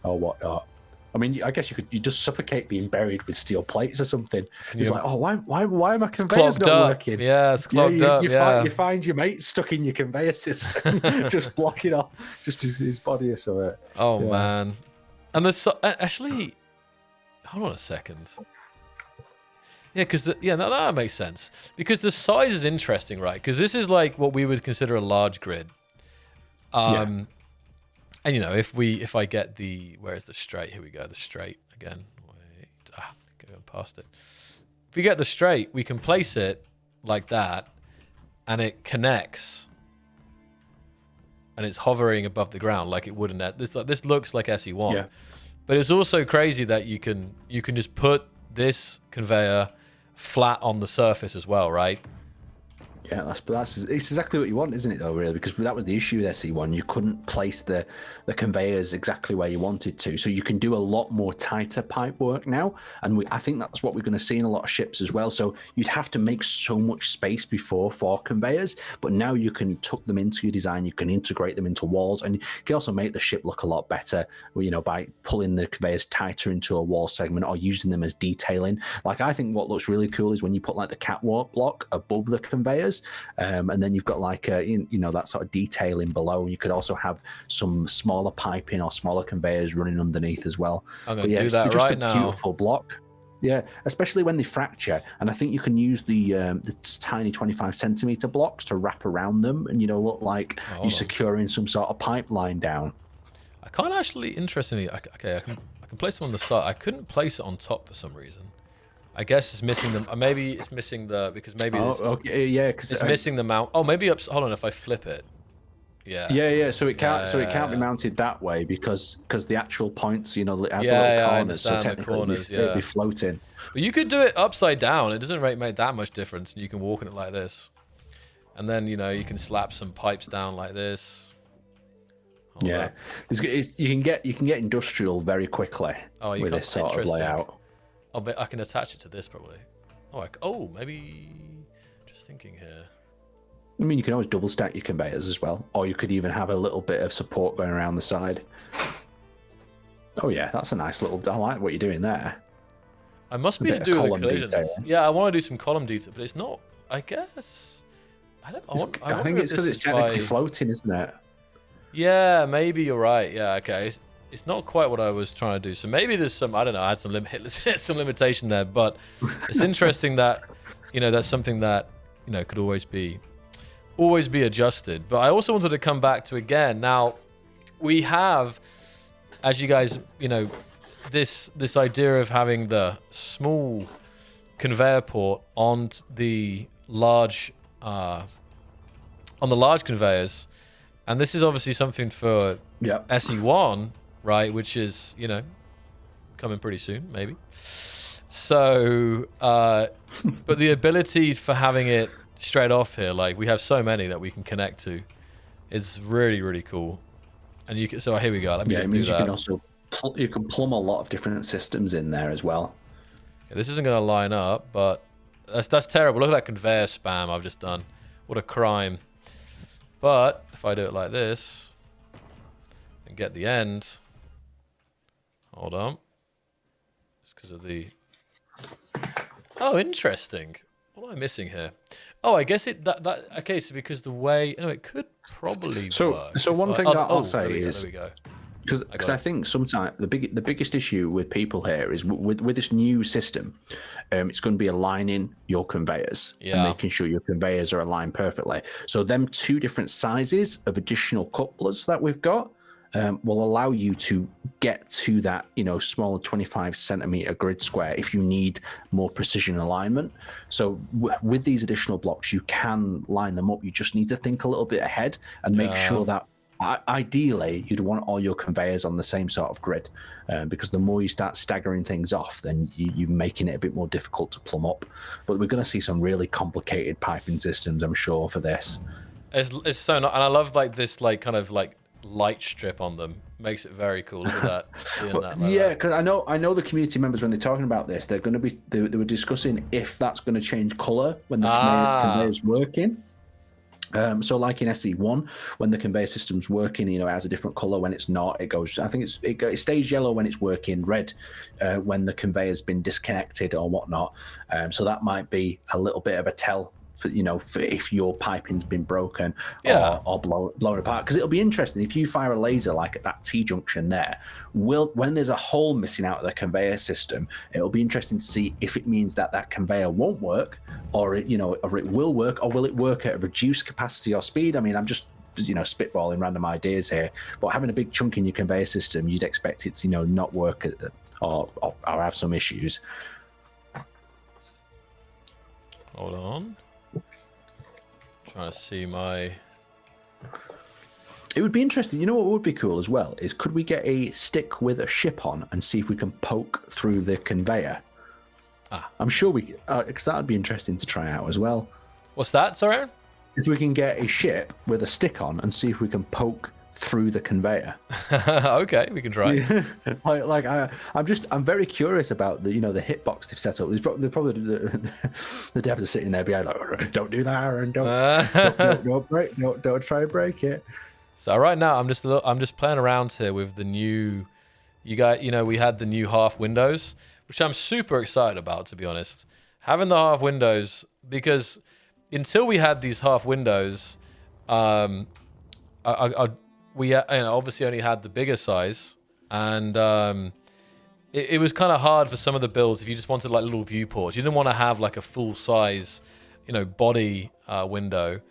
or whatnot. I mean, I guess you just suffocate being buried with steel plates or something. It's like, why are my conveyors not working? Yeah, it's clogged up. You find your mate stuck in your conveyor system, just blocking off just his body or something. Oh man, and actually, hold on a second. Yeah, because that makes sense because the size is interesting, right? Because this is like what we would consider a large grid. And if I get where's the straight? Here we go, the straight again. Wait, going past it. If we get the straight, we can place it like that, and it connects, and it's hovering above the ground like it would in that. This looks like SE1, Yeah. but it's also crazy that you can just put this conveyor flat on the surface as well, right? Yeah, it's exactly what you want, isn't it, though, really? Because that was the issue with SE1. You couldn't place the conveyors exactly where you wanted to. So you can do a lot more tighter pipe work now. And I think that's what we're going to see in a lot of ships as well. So you'd have to make so much space before for conveyors, but now you can tuck them into your design. You can integrate them into walls, and you can also make the ship look a lot better, by pulling the conveyors tighter into a wall segment or using them as detailing. Like, I think what looks really cool is when you put like the catwalk block above the conveyors. And then you've got like that sort of detailing below. You could also have some smaller piping or smaller conveyors running underneath as well. I'm going to do that right now. Beautiful block. Yeah, especially when they fracture. And I think you can use the tiny 25 centimeter blocks to wrap around them, and look like you're securing some sort of pipeline down. I can't actually. Interestingly, okay, I can place them on the side. I couldn't place it on top for some reason. I guess it's missing them. Maybe it's missing because maybe it's missing the mount. Oh, maybe hold on. If I flip it, yeah. So it can't be mounted that way because the actual points, it has the little corners. So technically, it'd be floating. But you could do it upside down. It doesn't really make that much difference. You can walk in it like this, and then you can slap some pipes down like this. You can get industrial very quickly with this sort of layout. Oh, but I can attach it to this probably. Maybe. Just thinking here. I mean, you can always double stack your conveyors as well, or you could even have a little bit of support going around the side. Oh yeah, that's a nice little. I like what you're doing there. I must be to do with the collisions. Yeah, I want to do some column detail, but it's not. I guess. I think it's because it's technically floating, isn't it? Yeah, maybe you're right. Yeah, okay. It's not quite what I was trying to do. So maybe there's some, I don't know, I had some limitation there, but it's interesting that, that's something that, could always be adjusted. But I also wanted to come back to again. Now, we have, as you guys, this idea of having the small conveyor port on the large conveyors. And this is obviously something for SE1, right, which is coming pretty soon, maybe. So but the ability for having it straight off here, like we have so many that we can connect to, is really, really cool. And here we go. Let me just do that. You can plumb a lot of different systems in there as well. Okay, this isn't going to line up, but that's terrible. Look at that conveyor spam I've just done. What a crime. But if I do it like this and get the end, hold on. It's because of the. Oh, interesting. What am I missing here? Oh, I guess okay. So because the way, it could probably work. So one thing that I'll say is, there we go. Because I think sometimes the biggest issue with people here is with this new system, it's going to be aligning your conveyors and making sure your conveyors are aligned perfectly. So them two different sizes of additional couplers that we've got will allow you to get to that smaller 25 centimeter grid square if you need more precision alignment. So with these additional blocks, you can line them up. You just need to think a little bit ahead and make sure that. Ideally, you'd want all your conveyors on the same sort of grid, because the more you start staggering things off, then you're making it a bit more difficult to plumb up. But we're going to see some really complicated piping systems, I'm sure, for this. It's so not, and I love this kind of light strip on them. Makes it very cool. Look at that. Because I know the community members, when they're talking about this, they were discussing if that's going to change color when the conveyor's working. So like in SE1, when the conveyor system's working, it has a different color. When it's not, it goes. I think it stays yellow when it's working, red when the conveyor's been disconnected or whatnot. So that might be a little bit of a tell for if your piping's been broken or blown apart. Because it'll be interesting if you fire a laser like at that T junction there. When there's a hole missing out of the conveyor system, it'll be interesting to see if it means that conveyor won't work, or it will work, or will it work at a reduced capacity or speed. I mean, I'm just spitballing random ideas here, but having a big chunk in your conveyor system, you'd expect it to not work or have some issues. Hold on. Trying to see my... It would be interesting. You know what would be cool as well is, could we get a stick with a ship on and see if we can poke through the conveyor? I'm sure we, because that would be interesting to try out as well. What's that, sorry? If we can get a ship with a stick on and see if we can poke through the conveyor. Okay, we can try. I'm very curious about the the hitbox they've set up. They're probably the devs are sitting there behind like, don't do that, Aaron. Don't try and break it. So right now I'm just playing around here with the new. We had the new half windows, which I'm super excited about, to be honest. Having the half windows, because until we had these half windows, we obviously only had the bigger size, and it was kind of hard for some of the builds if you just wanted like little viewports. You didn't want to have like a full size, body window.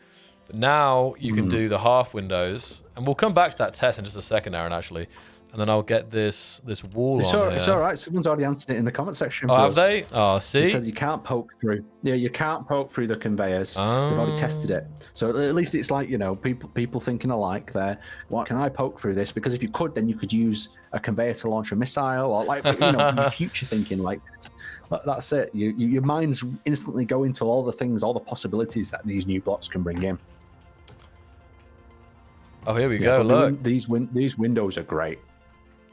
But now you can do the half windows, and we'll come back to that test in just a second, Aaron, actually. And then I'll get this wall on here. It's all right. Someone's already answered it in the comment section. Oh, have they? Oh, see? They said you can't poke through. Yeah, you can't poke through the conveyors. Oh. They've already tested it. So at least it's like, people thinking alike there. What can I poke through this? Because if you could, then you could use a conveyor to launch a missile, or like, future thinking. Like, that's it. Your mind's instantly going to all the things, all the possibilities that these new blocks can bring in. Oh, here we go. Look, these windows are great.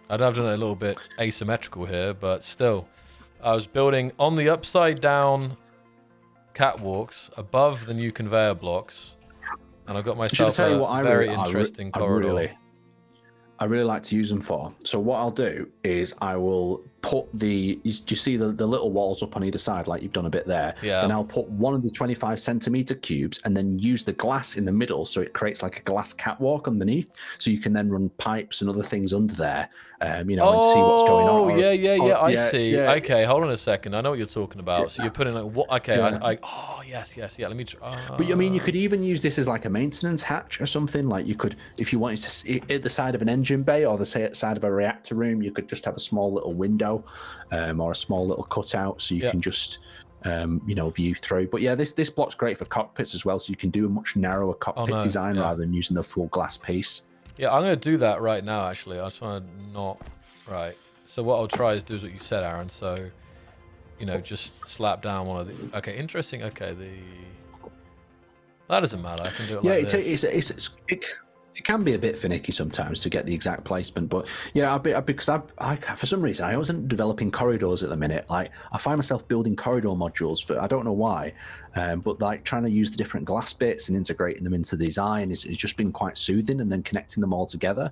I'd have done it a little bit asymmetrical here, but still. I was building on the upside down catwalks above the new conveyor blocks, and I got myself a very interesting corridor. I really like to use them for. So what I'll do is I will put do you see the little walls up on either side, like you've done a bit there? Yeah. Then I'll put one of the 25 centimeter cubes and then use the glass in the middle, so it creates like a glass catwalk underneath. So you can then run pipes and other things under there, and see what's going on. Oh, I see. Yeah. Okay, hold on a second. I know what you're talking about. So you're putting like what? Okay, yeah. yes. Yeah, let me try. But you could even use this as like a maintenance hatch or something. Like you could, if you wanted to see at the side of an engine bay or the side of a reactor room, you could just have a small little window, or a small little cutout, so you can just view through. But yeah, this block's great for cockpits as well, so you can do a much narrower cockpit design rather than using the full glass piece. Yeah, I'm going to do that right now, actually. I just want to not... Right. So what I'll try is do what you said, Aaron. So, just slap down one of the... Okay, interesting. Okay, that doesn't matter. I can do it like this. It can be a bit finicky sometimes to get the exact placement, but yeah, because I for some reason I wasn't developing corridors at the minute. Like I find myself building corridor modules for, I don't know why, but like trying to use the different glass bits and integrating them into the design is just been quite soothing, and then connecting them all together.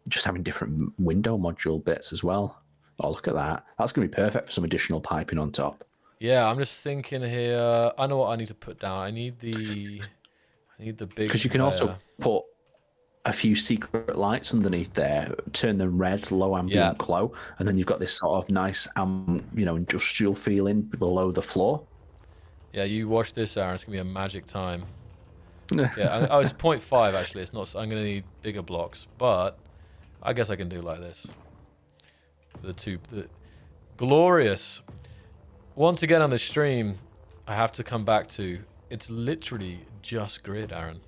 Just having different window module bits as well. Oh, look at that! That's gonna be perfect for some additional piping on top. Yeah, I'm just thinking here. I know what I need to put down. I need the big... Because you can also put a few secret lights underneath there, turn them red, low ambient glow, and then you've got this sort of nice, industrial feeling below the floor. Yeah, you watch this, Aaron. It's going to be a magic time. Yeah, it's 0.5 actually. It's not. I'm going to need bigger blocks, but I guess I can do like this. The glorious. Once again on the stream, I have to come back to... It's literally just grid, Aaron.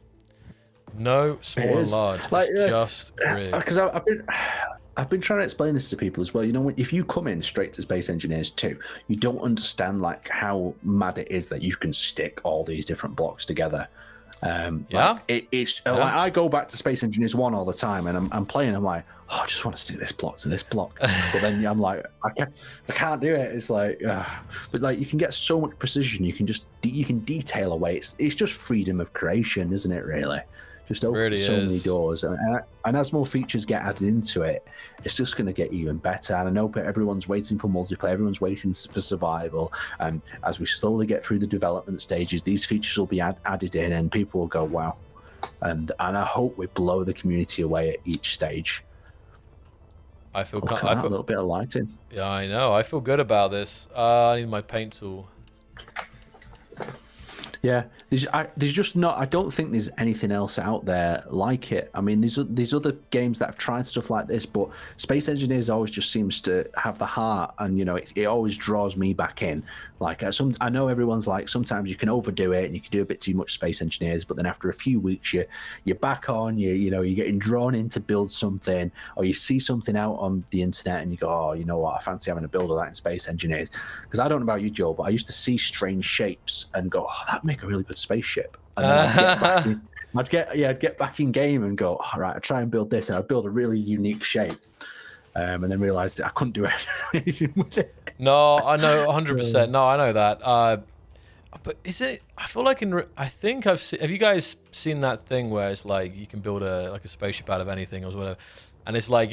No small and large, just grid. Because I've been trying to explain this to people as well. If you come in straight to Space Engineers 2, you don't understand like how mad it is that you can stick all these different blocks together. Like I go back to Space Engineers 1 all the time, and I'm playing. I'm like, I just want to stick this block to this block, but then I'm like, I can't do it. It's like, but like you can get so much precision. You can detail away. It's just freedom of creation, isn't it? Really, just open many doors, and as more features get added into it, it's just going to get even better. And I know everyone's waiting for multiplayer, everyone's waiting for survival, and as we slowly get through the development stages, these features will be added in, and people will go, wow. And I hope we blow the community away at each stage. I feel a little bit of lighting. Yeah, I know. I feel good about this. I need my paint tool. Yeah, there's just not. I don't think there's anything else out there like it. I mean, there's other games that have tried stuff like this, but Space Engineers always just seems to have the heart, and it always draws me back in. Like I know everyone's like, sometimes you can overdo it and you can do a bit too much Space Engineers, but then after a few weeks, you're back on. You're getting drawn in to build something, or you see something out on the internet and you go, oh, you know what, I fancy having a build of that in Space Engineers. Because I don't know about you, Joel, but I used to see strange shapes and go, oh, that'd make a really good spaceship. And then I'd get back in game and go, all right, I'd try and build this, and I'd build a really unique shape. And then realized I couldn't do anything with it. No, I know 100%. No, I know that. But is it? I feel like I think I've seen. Have you guys seen that thing where it's like you can build a spaceship out of anything or whatever, and it's like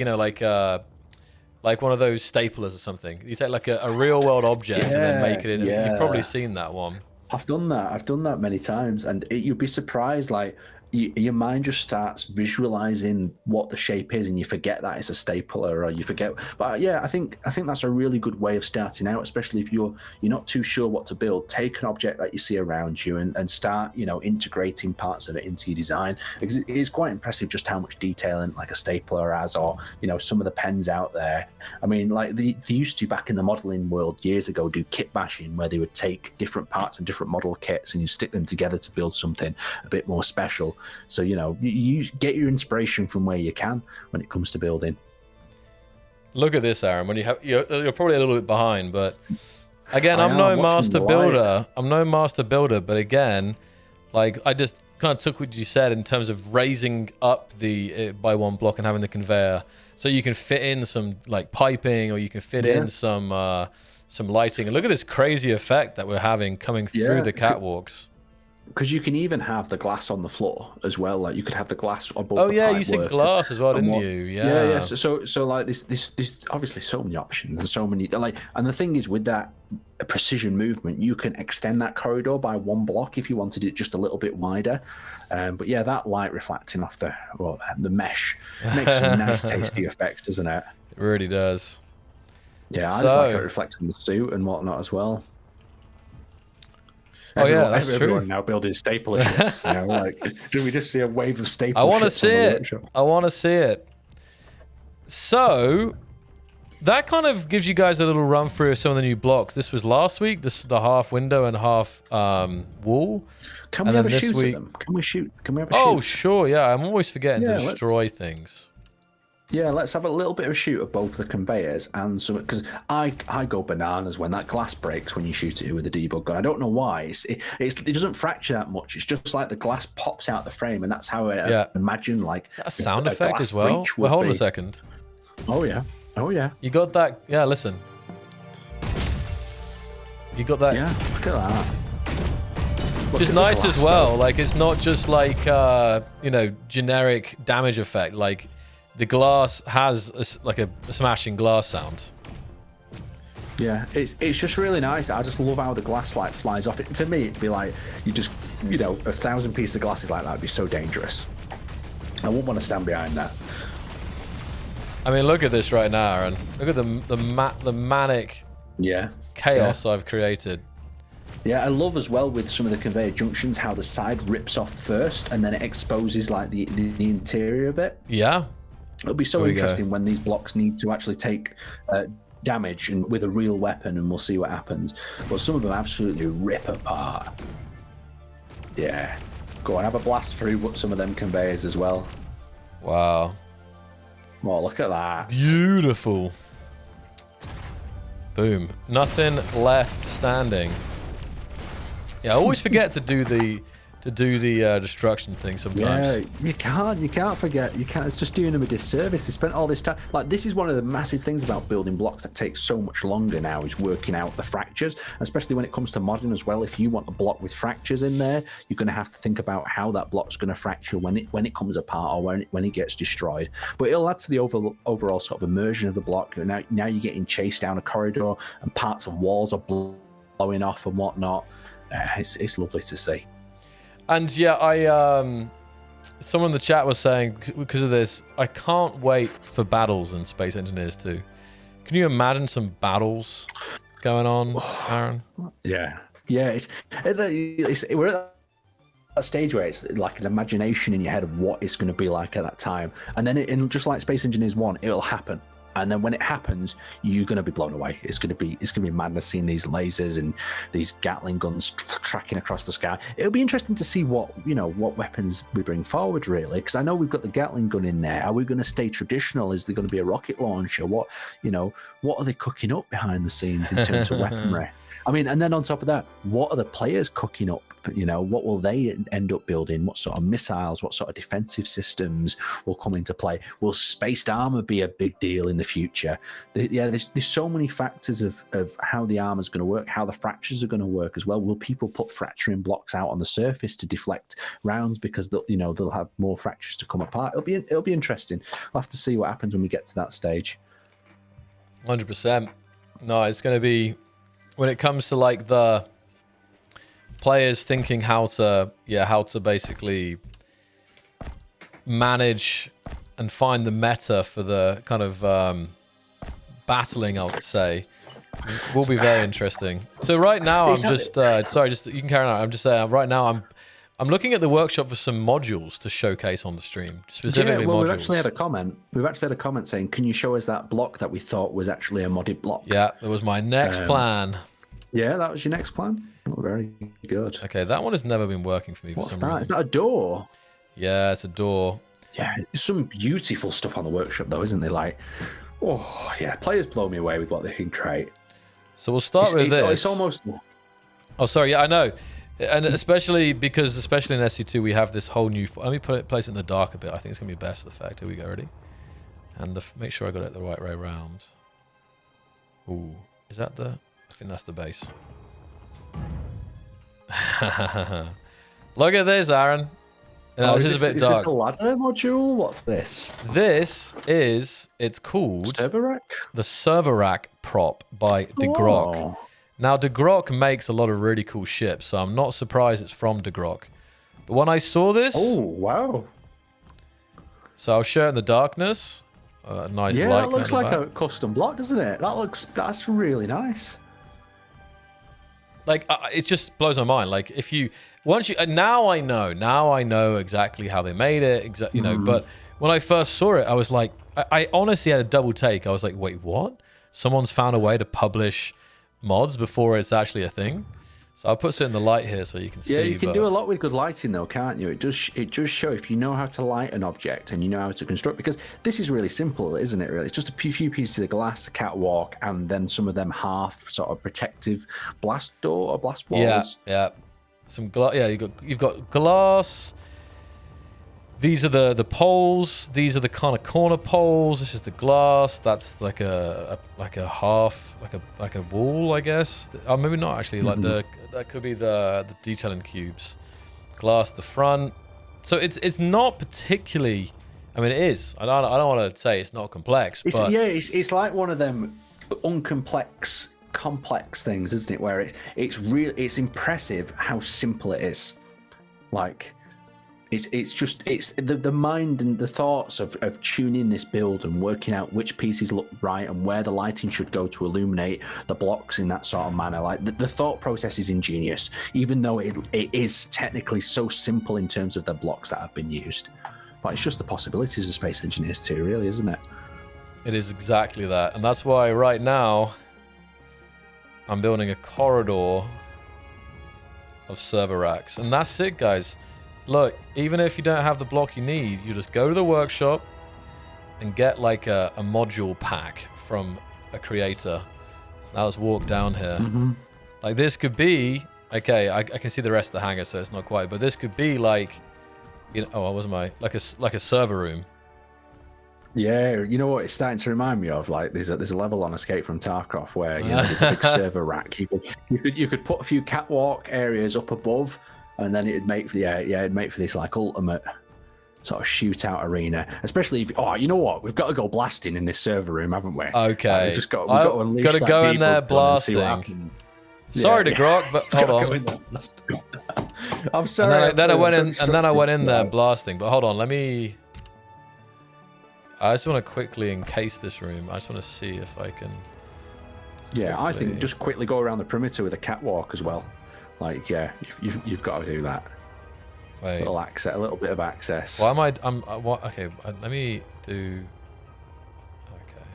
like one of those staplers or something. You take like a real world object and then make it in. You've probably seen that one. I've done that many times, and you'd be surprised. Like your mind just starts visualizing what the shape is, and you forget that it's a stapler, or you forget. But yeah, I think that's a really good way of starting out, especially if you're not too sure what to build. Take an object that you see around you and start integrating parts of it into your design. Because it is quite impressive just how much detailing like a stapler has, or some of the pens out there. I mean, like they used to back in the modeling world years ago do kit bashing, where they would take different parts and different model kits and you stick them together to build something a bit more special. So you get your inspiration from where you can when it comes to building. Look at this, Aaron. When you're probably a little bit behind, but again, I'm no master builder. But again, like I just kind of took what you said in terms of raising up by one block and having the conveyor, so you can fit in some like piping, or you can fit in some lighting. And look at this crazy effect that we're having coming through the catwalks. Because you can even have the glass on the floor as well. Like you could have the glass on both. Oh yeah, you said glass as well, didn't you? Yeah. So like this obviously so many options and so many and the thing is with that precision movement, you can extend that corridor by one block if you wanted it just a little bit wider. But yeah, that light reflecting off the mesh makes some nice tasty effects, doesn't it? It really does. Yeah, I just like it reflecting the suit and whatnot as well. That's everyone true. Now building stapler ships. Do we just see a wave of stapler ships? I want to see it. So that kind of gives you guys a little run through of some of the new blocks. This was last week. This is the half window and half wall. Can we have a shoot at them? Can we shoot? Can we have a shoot? Oh, sure. Yeah, I'm always forgetting to destroy things. Yeah, let's have a little bit of a shoot at both the conveyors and some, because I go bananas when that glass breaks when you shoot it with a debug gun. I don't know why. It doesn't fracture that much. It's just like the glass pops out the frame, and that's how I imagine like a sound effect as well. Well, hold on a second. Oh yeah. You got that? Yeah, listen. You got that? Yeah, look at that. Which is nice as well. Like it's not just like generic damage effect. Like the glass has a smashing glass sound. Yeah, it's just really nice. I just love how the glass like flies off. To me, it'd be like you just 1,000 pieces of glasses like that would be so dangerous. I wouldn't want to stand behind that. I mean, look at this right now, Aaron. Look at the manic chaos I've created. Yeah, I love as well with some of the conveyor junctions how the side rips off first and then it exposes like the interior of it. Yeah. It'll be so interesting when these blocks need to actually take damage and with a real weapon, and we'll see what happens. But some of them absolutely rip apart. Yeah. Go on, have a blast through some of them conveyors as well. Wow. Oh, look at that. Beautiful. Boom. Nothing left standing. Yeah, I always forget to do the destruction thing sometimes. Yeah, you can't forget. It's just doing them a disservice. They spent all this time. Like, this is one of the massive things about building blocks that takes so much longer now, is working out the fractures, especially when it comes to modding as well. If you want a block with fractures in there, you're going to have to think about how that block's going to fracture when it comes apart, or when it gets destroyed. But it'll add to the overall sort of immersion of the block. Now you're getting chased down a corridor and parts of walls are blowing off and whatnot. It's lovely to see. And yeah, someone in the chat was saying, because of this, I can't wait for battles in Space Engineers 2. Can you imagine some battles going on, Aaron? Yeah. Yeah, we're at that stage where it's like an imagination in your head of what it's going to be like at that time, and then just like Space Engineers 1, it'll happen. And then when it happens, you're going to be blown away. It's going to be madness seeing these lasers and these Gatling guns tracking across the sky. It'll be interesting to see what weapons we bring forward, really, because I know we've got the Gatling gun in there. Are we going to stay traditional? Is there going to be a rocket launcher? What are they cooking up behind the scenes in terms of weaponry? I mean, and then on top of that, what are the players cooking up? What will they end up building? What sort of missiles, what sort of defensive systems will come into play? Will spaced armor be a big deal in the future? There's so many factors of how the armor is going to work, how the fractures are going to work as well. Will people put fracturing blocks out on the surface to deflect rounds because they'll have more fractures to come apart? It'll be interesting. We'll have to see what happens when we get to that stage. 100%. No, it's going to be, when it comes to like the players thinking how to basically manage and find the meta for the kind of battling, I would say, will be very interesting. So right now I'm just you can carry on. I'm just saying right now I'm looking at the workshop for some modules to showcase on the stream, specifically modules. We've actually had a comment. We've actually had a comment saying, "Can you show us that block that we thought was actually a modded block?" Yeah, that was my next plan. Yeah, that was your next plan. Oh, very good. Okay, that one has never been working for me for some reason. Is that a door? Yeah, it's a door. Yeah, there's some beautiful stuff on the workshop, though, isn't there? Like, oh yeah, players blow me away with what they can create. So we'll start with this. It's almost. Oh, sorry. Yeah, I know. And especially in SC2, we have this whole new... Let me place it in the dark a bit. I think it's going to be best effect. Here we go. Ready? And make sure I got it the right way around. Ooh. Is that the... I think that's the base. Look at this, Aaron. No, this is a bit dark. Is this a ladder module? What's this? It's called... Server rack? The server rack prop by De Grok. Oh. Now, De Grok makes a lot of really cool ships, so I'm not surprised it's from De Grok. But when I saw this... Oh, wow. So I'll show it in the darkness. Nice light. Yeah, that looks like a custom block, doesn't it? That's really nice. Like, it just blows my mind. Like, now I know exactly how they made it, but when I first saw it, I was like, I honestly had a double take. I was like, wait, what? Someone's found a way to publish mods before it's actually a thing. So I'll put it in the light here so you can see. Yeah, you can do a lot with good lighting though, can't you? It does show if you know how to light an object and you know how to construct, because this is really simple, isn't it, really? It's just a few pieces of glass, a catwalk, and then some of them half sort of protective blast door or blast walls. Yeah. Some glass. Yeah, you've got glass. These are the poles. These are the kind of corner poles. This is the glass. That's like a half, like a wall, I guess. Oh, maybe not actually. Like that could be the detailing cubes. Glass the front. So it's not particularly. I mean, it is. I don't want to say it's not complex. It's like one of them complex things, isn't it? Where it's impressive how simple it is. Like. It's the mind and the thoughts of tuning this build and working out which pieces look right and where the lighting should go to illuminate the blocks in that sort of manner. Like the thought process is ingenious, even though it is technically so simple in terms of the blocks that have been used. But it's just the possibilities of Space Engineers 2, really, isn't it? It is exactly that, and that's why right now I'm building a corridor of server racks, and that's it, guys. Look, even if you don't have the block you need, you just go to the workshop and get like a module pack from a creator. Now let's walk down here. Like this could be, okay, I can see the rest of the hangar, so it's not quite, but this could be like, like a server room. Yeah, you know what it's starting to remind me of? Like there's a level on Escape from Tarkov where there's a big server rack. You could put a few catwalk areas up above. And then it'd make for this like ultimate sort of shootout arena. Especially if you know what, we've got to go blasting in this server room, haven't we? Okay. We've got to unleash that go in there debug blasting. Sorry, De Grok, but hold on. I'm sorry. And then I went in there blasting. But hold on, I just want to quickly encase this room. I just want to see if I can. I think just quickly go around the perimeter with a catwalk as well. Like, yeah, you've got to do that. Wait. A little bit of access. Why am I? Okay, let me do. Okay,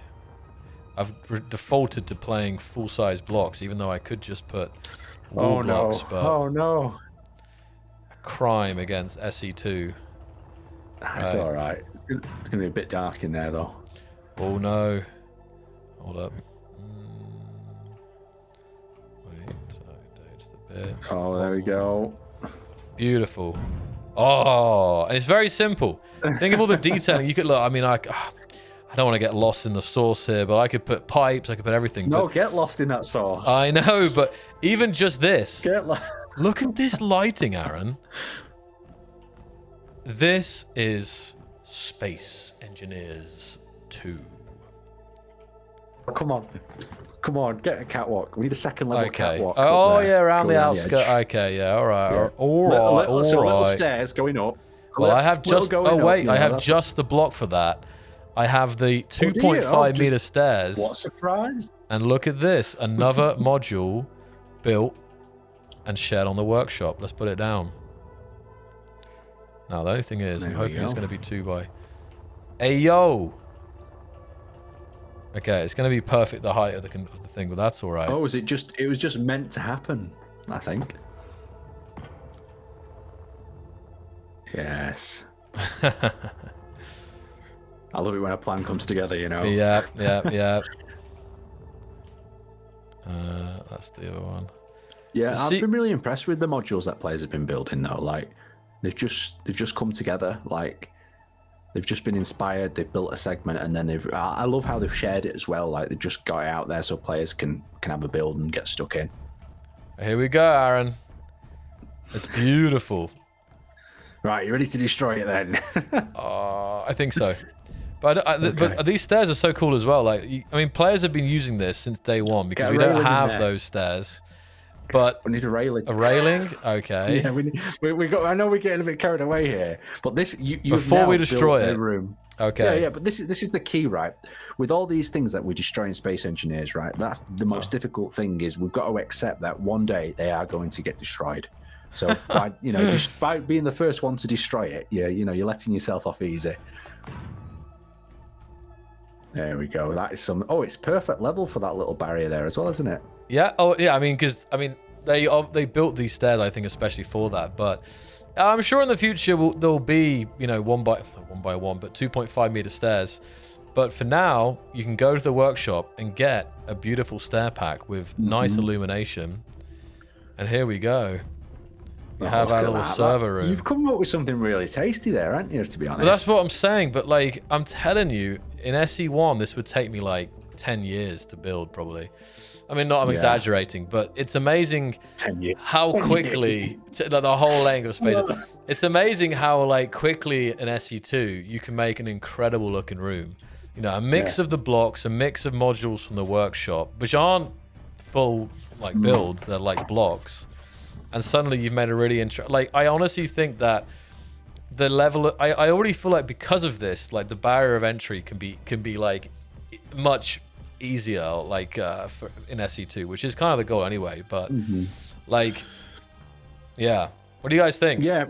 I've defaulted to playing full-size blocks, even though I could just put wall blocks. But oh no! A crime against SE2. That's all right. It's gonna be a bit dark in there though. Oh no! Hold up. Wait, just a bit. Oh, there we go. Beautiful. Oh, and it's very simple. Think of all the detailing. You could look. I mean, I don't want to get lost in the sauce here, but I could put pipes. I could put everything. No, get lost in that sauce. I know, but even just this. Get lost. Look at this lighting, Aaron. This is Space Engineers 2. Oh, come on, get a catwalk. We need a second level catwalk. Oh yeah, around the outskirts. Okay, yeah, all right, yeah. all right. Little stairs going up. Well, I have just. Oh wait, I have just the block for that. I have the 2.5 meter stairs. What a surprise! And look at this, another module built and shared on the workshop. Let's put it down. Now the only thing is, I'm hoping it's going to be 2 by. Hey yo. Okay, it's going to be perfect the height of the thing, but that's all right. Oh, was it just? It was just meant to happen, I think. Yes. I love it when a plan comes together, you know. Yeah. That's the other one. Yeah, I've been really impressed with the modules that players have been building, though. Like, they've just come together. Like, they've just been inspired. They've built a segment, and then I love how they've shared it as well. Like, they've just got it out there so players can have a build and get stuck in. Here we go, Aaron. It's beautiful. Right, you ready to destroy it then? I think so. But these stairs are so cool as well. Like, I mean, players have been using this since day one because we don't have those stairs. But we need a railing. A railing? Okay. Yeah, we got. I know we're getting a bit carried away here, but this before we destroy it. Room. Okay. Yeah, but this is the key, right? With all these things that we're destroying Space Engineers, right? That's the most difficult thing. Is we've got to accept that one day they are going to get destroyed. So by just by being the first one to destroy it, you're letting yourself off easy. There we go. That is some. Oh, it's perfect level for that little barrier there as well, isn't it? Yeah. Oh, yeah. I mean, they built these stairs, I think, especially for that. But I'm sure in the future there'll be 1 by 1, but 2.5 meter stairs. But for now, you can go to the workshop and get a beautiful stair pack with nice illumination. And here we go. We have our little server room. You've come up with something really tasty there, haven't you, to be honest? Well, that's what I'm saying, but like, I'm telling you, in SE1, this would take me like 10 years to build, probably. I mean, I'm exaggerating, but it's amazing 10 years. How quickly, the whole length of space, it's amazing how like quickly in SE2, you can make an incredible looking room. A mix of the blocks, a mix of modules from the workshop, which aren't full like builds, they're like blocks. And suddenly you've made a really interesting... Like, I honestly think that the level... I already feel like because of this, like, the barrier of entry can be like, much easier, like, in SE2, which is kind of the goal anyway. But, like, yeah. What do you guys think? Yeah,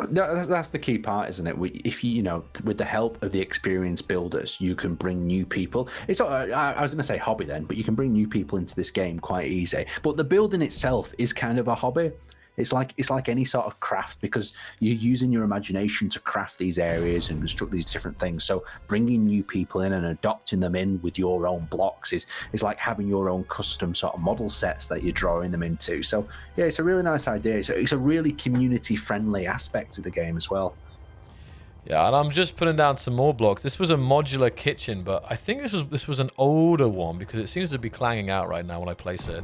that's the key part, isn't it? If you, with the help of the experienced builders, you can bring new people. It's I was going to say hobby then, but you can bring new people into this game quite easy. But the building itself is kind of a hobby. It's like any sort of craft because you're using your imagination to craft these areas and construct these different things. So bringing new people in and adopting them in with your own blocks is like having your own custom sort of model sets that you're drawing them into. So yeah, it's a really nice idea. It's a really community-friendly aspect of the game as well. Yeah, and I'm just putting down some more blocks. This was a modular kitchen, but I think this was an older one because it seems to be clanging out right now when I place it.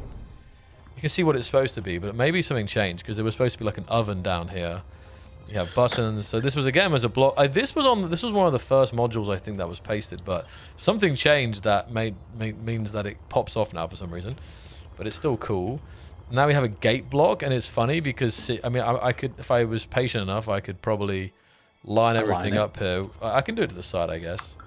You can see what it's supposed to be, but maybe something changed because there was supposed to be like an oven down here. You have buttons. So this was again as a block. This was one of the first modules I think that was pasted, but something changed that means that it pops off now for some reason. But it's still cool. Now we have a gate block, and it's funny because I mean I could, if I was patient enough, I could probably line everything up here. I can do it to the side, I guess.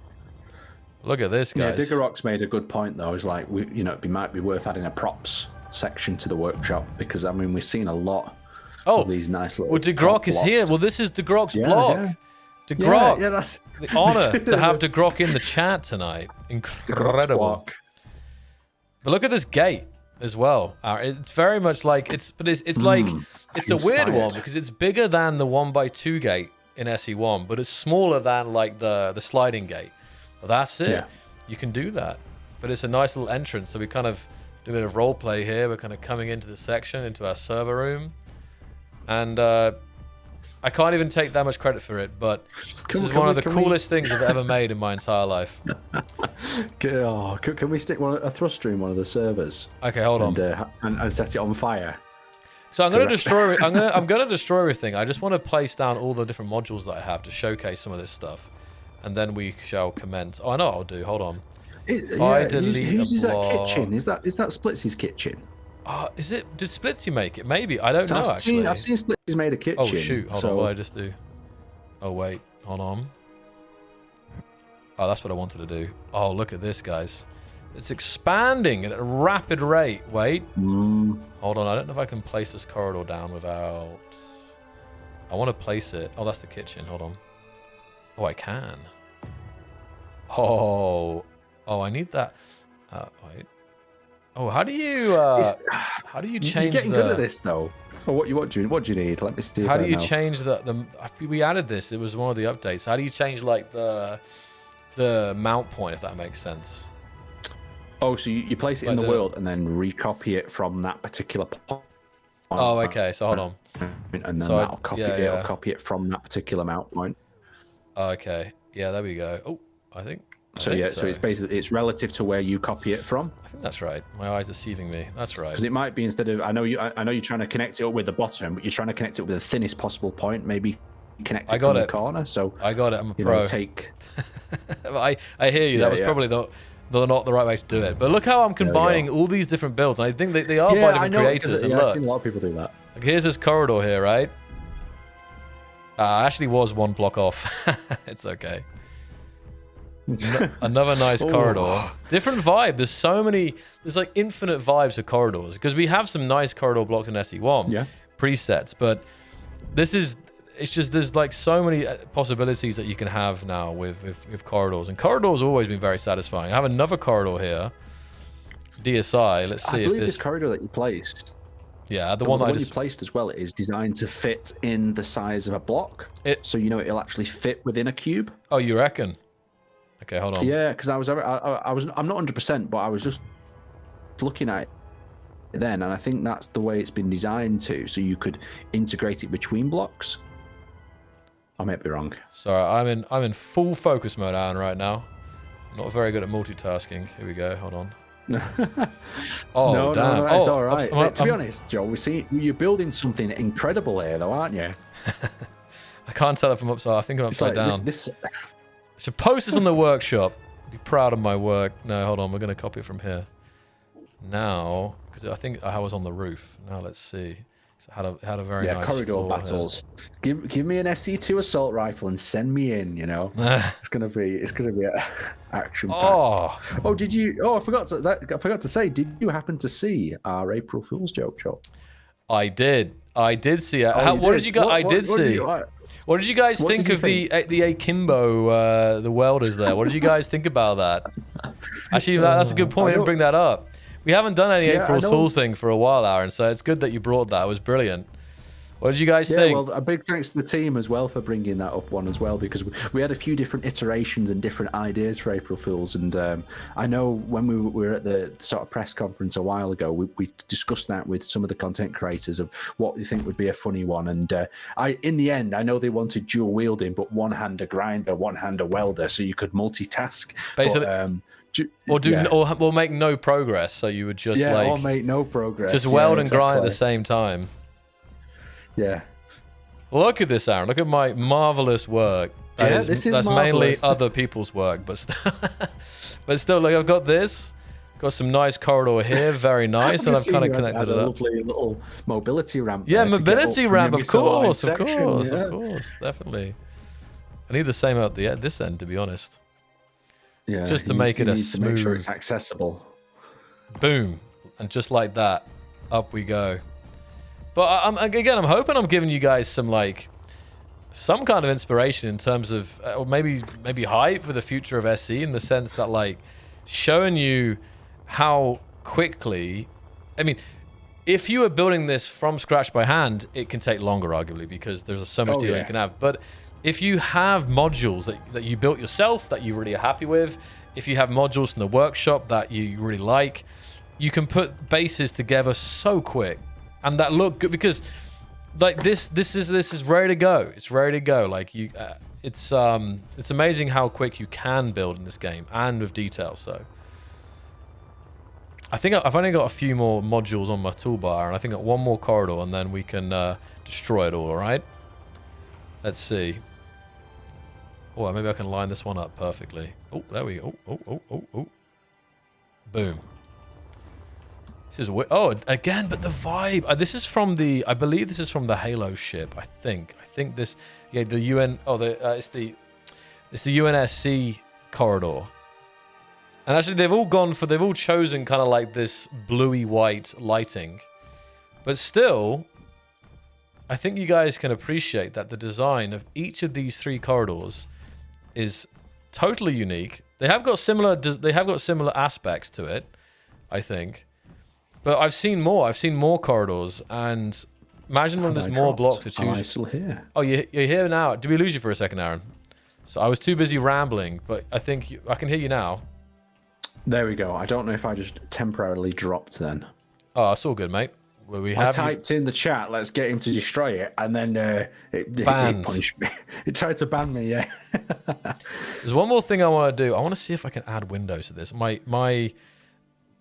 Look at this, guys. Yeah, Digger Rock's made a good point though. It's like it might be worth adding a props section to the workshop, because I mean we've seen a lot of these nice little. Well, De Grok is here. Well, this is De Grok's block. Yeah. De Grok. Yeah, that's the honor to have De Grok in the chat tonight. Incredible. But look at this gate as well. It's very much like it's like it's a weird one because it's bigger than the 1x2 gate in SE1, but it's smaller than like the sliding gate. But that's it. Yeah. You can do that. But it's a nice little entrance. So we kind of do a bit of role play here. We're kind of coming into the section, into our server room. And I can't even take that much credit for it, but this is one of the coolest things I've ever made in my entire life. Can we stick a thruster in one of the servers? Okay, hold on. And set it on fire. So I'm going to destroy. I'm going to destroy everything. I just want to place down all the different modules that I have to showcase some of this stuff, and then we shall commence. Oh, I know what I'll do. Hold on. Whose is that kitchen? Is that Splits's kitchen? Is it? Did Splitsy make it? Maybe. I don't know, actually. I've seen Splitsy made a kitchen. Oh, shoot. Hold on. What did I just do? Oh, wait. Hold on. Oh, that's what I wanted to do. Oh, look at this, guys. It's expanding at a rapid rate. Wait. Hold on. I don't know if I can place this corridor down without... I want to place it. Oh, that's the kitchen. Hold on. Oh, I can. Oh, I need that. Wait. Oh, how do you change? You're getting good at this, though. Oh, what do you need? Let me see. How do you change the? We added this. It was one of the updates. How do you change like the mount point, if that makes sense? Oh, so you place it in the world and then recopy it from that particular point. Oh, okay. So hold on. And then that'll copy it from that particular mount point. Okay. Yeah, there we go. Oh, I think. So it's basically relative to where you copy it from. I think that's right. My eyes are deceiving me. That's right. Because it might be instead of I know you're trying to connect it up with the bottom, but you're trying to connect it with the thinnest possible point. Maybe connect it from the corner. So I got it. I'm a pro. I hear you. That was probably not the right way to do it. But look how I'm combining all these different builds, and I think they are by different creators. And I've seen a lot of people do that. Like, here's this corridor here, right? Actually was one block off. It's okay. Another nice corridor. Different vibe. There's like infinite vibes of corridors, because we have some nice corridor blocks in SE1 presets, but it's just there's like so many possibilities that you can have now with corridors, and corridors have always been very satisfying. I have another corridor here, DSI. Let's see if this corridor that you placed, the one that you placed as well, is designed to fit in the size of a block, so it'll actually fit within a cube. Oh, you reckon? Okay, hold on. Yeah, because I'm not 100%, but I was just looking at it then, and I think that's the way it's been designed to, so you could integrate it between blocks. I might be wrong. Sorry, I'm in full focus mode, Aaron, right now. I'm not very good at multitasking. Here we go. Hold on. No, it's all right. To be honest, Joe, you're building something incredible here, though, aren't you? I can't tell if I'm upside. I think I'm upside down. I should post this on the workshop. Be proud of my work. No, hold on. We're going to copy it from here. Now, because I think I was on the roof. Now let's see. So I had a very nice corridor battles. Give me an SC2 assault rifle and send me in. It's gonna be action packed. Did you? Oh, I forgot to say. Did you happen to see our April Fool's joke, Joe? I did see it. What did you guys? I did see. What did you guys think of the Akimbo, the welders there? What did you guys think about that? Actually, that's a good point. I didn't bring that up. We haven't done any April Fool's thing for a while, Aaron, so it's good that you brought that. It was brilliant. What did you guys think? Well, a big thanks to the team as well for bringing that up one as well, because we had a few different iterations and different ideas for April Fools, and I know when we were at the sort of press conference a while ago, we discussed that with some of the content creators of what we think would be a funny one, and in the end, I know they wanted dual wielding, but one hand a grinder, one hand a welder, so you could multitask. Basically, or we'll make no progress, so you would just or make no progress, just weld and grind at the same time. Yeah. Look at this, Aaron. Look at my marvelous work. That's mainly other people's work, but still, look, I've got this. Got some nice corridor here, very nice, and I've kind of connected it up. Lovely little mobility ramp. Yeah, mobility ramp, of course, definitely. I need the same out this end, to be honest. Yeah, just to make it a smooth. To make sure it's accessible. Boom, and just like that. up we go. But I'm hoping I'm giving you guys some some kind of inspiration in terms of, or maybe hype for the future of SE, in the sense that showing you how quickly, I mean, if you are building this from scratch by hand, it can take longer, arguably, because there's so much detail you can have. But if you have modules that you built yourself that you really are happy with, if you have modules from the workshop that you really like, you can put bases together so quick and that look good, because this is ready to go. It's ready to go. It's amazing how quick you can build in this game and with detail. So I think I've only got a few more modules on my toolbar, and I think I've got one more corridor, and then we can destroy it all right? Let's see. Oh, maybe I can line this one up perfectly. Oh, there we go. Oh. Boom. This is again, but the vibe. This is from I believe this is from the Halo ship. I think this. Yeah, the UN. Oh, it's the UNSC corridor. And actually, they've all chosen kind of this bluey white lighting, but still, I think you guys can appreciate that the design of each of these 3 corridors is totally unique. They have got similar aspects to it, I think. But I've seen more corridors, and imagine when there's more blocks to choose. Am I still here? Oh, you're here now. Did we lose you for a second, Aaron? So I was too busy rambling, but I think I can hear you now. There we go. I don't know if I just temporarily dropped then. Oh, it's all good, mate. I typed in the chat, let's get him to destroy it, and then it punished me. It tried to ban me, yeah. There's one more thing I want to do. I want to see if I can add windows to this. My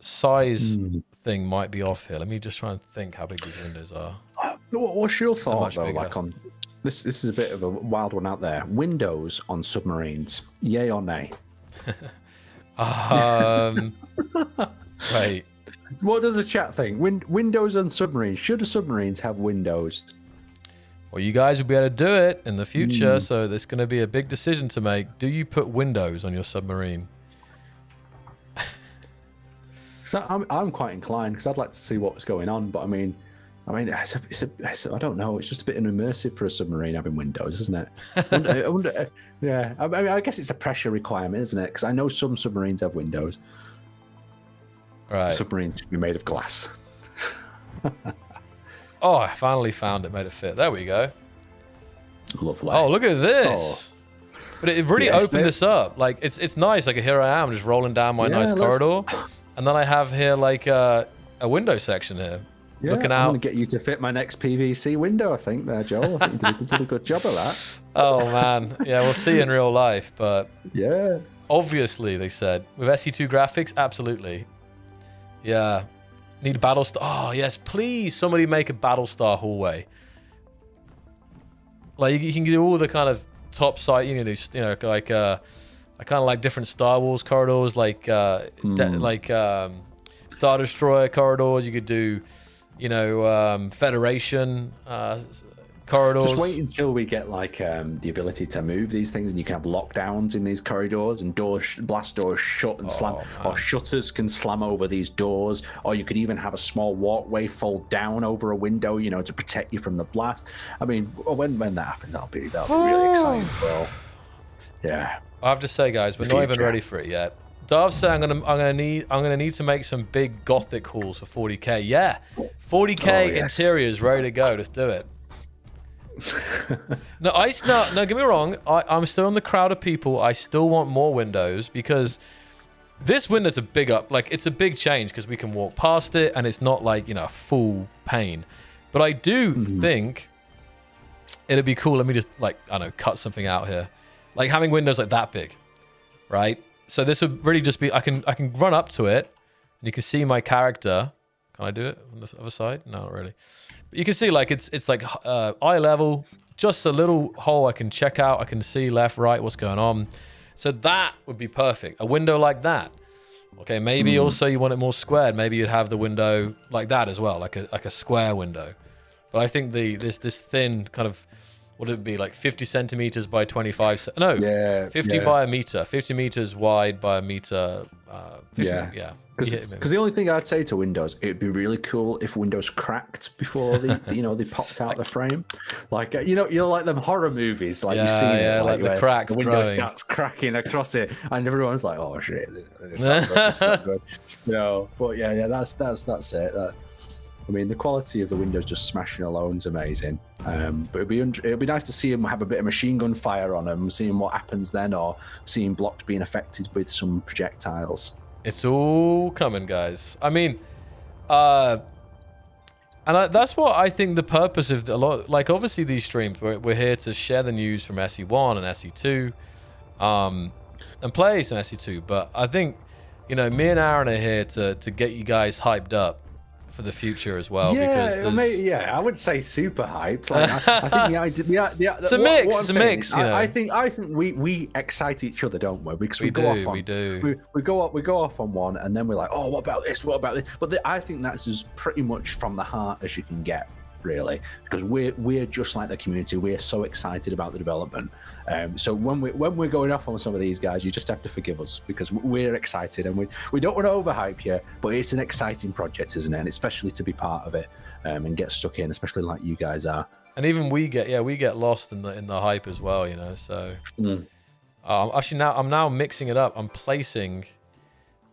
size thing might be off here. Let me just try and think how big these windows are. What's your thought, though, on... This is a bit of a wild one out there. Windows on submarines, yay or nay? Wait. What does the chat think? Windows on submarines. Should the submarines have windows? Well, you guys will be able to do it in the future, so there's going to be a big decision to make. Do you put windows on your submarine? So I'm quite inclined, because I'd like to see what's going on. But I mean, I don't know. It's just a bit immersive for a submarine having windows, isn't it? I wonder, yeah. I mean, I guess it's a pressure requirement, isn't it? Because I know some submarines have windows. Right. Submarines should be made of glass. Oh, I finally found it, made it fit. There we go. Lovely. Oh, look at this. Oh. But it really opened this up. It's nice. Here I am just rolling down my nice corridor. And then I have here a window section here. Yeah, looking out. I'm going to get you to fit my next PVC window, I think, there, Joel. I think you did a good job of that. Oh, man. Yeah, we'll see in real life. But yeah, obviously, they said, with SE2 graphics, absolutely. Yeah. Need a Battlestar. Oh, yes. Please, somebody make a Battlestar hallway. You can do all the kind of top side, kind of like different Star Wars corridors, Star Destroyer corridors. You could do, Federation corridors. Just wait until we get the ability to move these things, and you can have lockdowns in these corridors, and blast doors shut and slam, or shutters can slam over these doors, or you could even have a small walkway fold down over a window, to protect you from the blast. I mean, when that happens, that'll be really exciting. Well, yeah. I have to say, guys, we're not even ready for it yet. Darv's saying I'm gonna need to make some big gothic halls for 40k. Yeah, 40k interiors ready to go. Let's do it. No, don't get me wrong. I'm still in the crowd of people. I still want more windows, because this window's a big up. It's a big change, because we can walk past it, and it's not full pain. But I do think it'd be cool. Let me just cut something out here. Having windows that big, right? So this would really just be, I can run up to it, and you can see my character. Can I do it on the other side? No, not really. But you can see it's eye level, just a little hole I can check out. I can see left, right, what's going on. So that would be perfect. A window like that. Okay, maybe also you want it more squared. Maybe you'd have the window like that as well, like a square window. But I think this thin kind of what would it be, like 50 centimeters by 25? No, yeah, 50 by a meter, 50 meters wide by a meter. 50, yeah. Because the only thing I'd say to Windows, it'd be really cool if Windows cracked before they, they popped out the frame, like like them horror movies, like you've seen it, like the cracks, the Windows starts cracking across it, and everyone's like, oh shit, it's not good. But yeah, that's it. I mean, the quality of the Windows just smashing alone is amazing. But it'd be nice to see them have a bit of machine gun fire on them, seeing what happens then, or seeing blocks being affected with some projectiles. It's all coming, guys. I mean, that's what I think the purpose of like, obviously these streams, we're here to share the news from SE1 and SE2, and play some SE2. But I think, me and Aaron are here to get you guys hyped up for the future as well. Yeah, because I would say super hyped. Like, I think it's a mix. It's a mix. I think we excite each other, don't we? Because we go off on one, and then we're like, oh, what about this? What about this? But I think that's as pretty much from the heart as you can get, really, because we're just like the community. We're so excited about the development. So when we're going off on some of these guys, you just have to forgive us, because we're excited, and we don't want to overhype you, but it's an exciting project, isn't it? And especially to be part of it and get stuck in, especially like you guys are. And even we get lost in the hype as well, So actually, I'm now mixing it up. I'm placing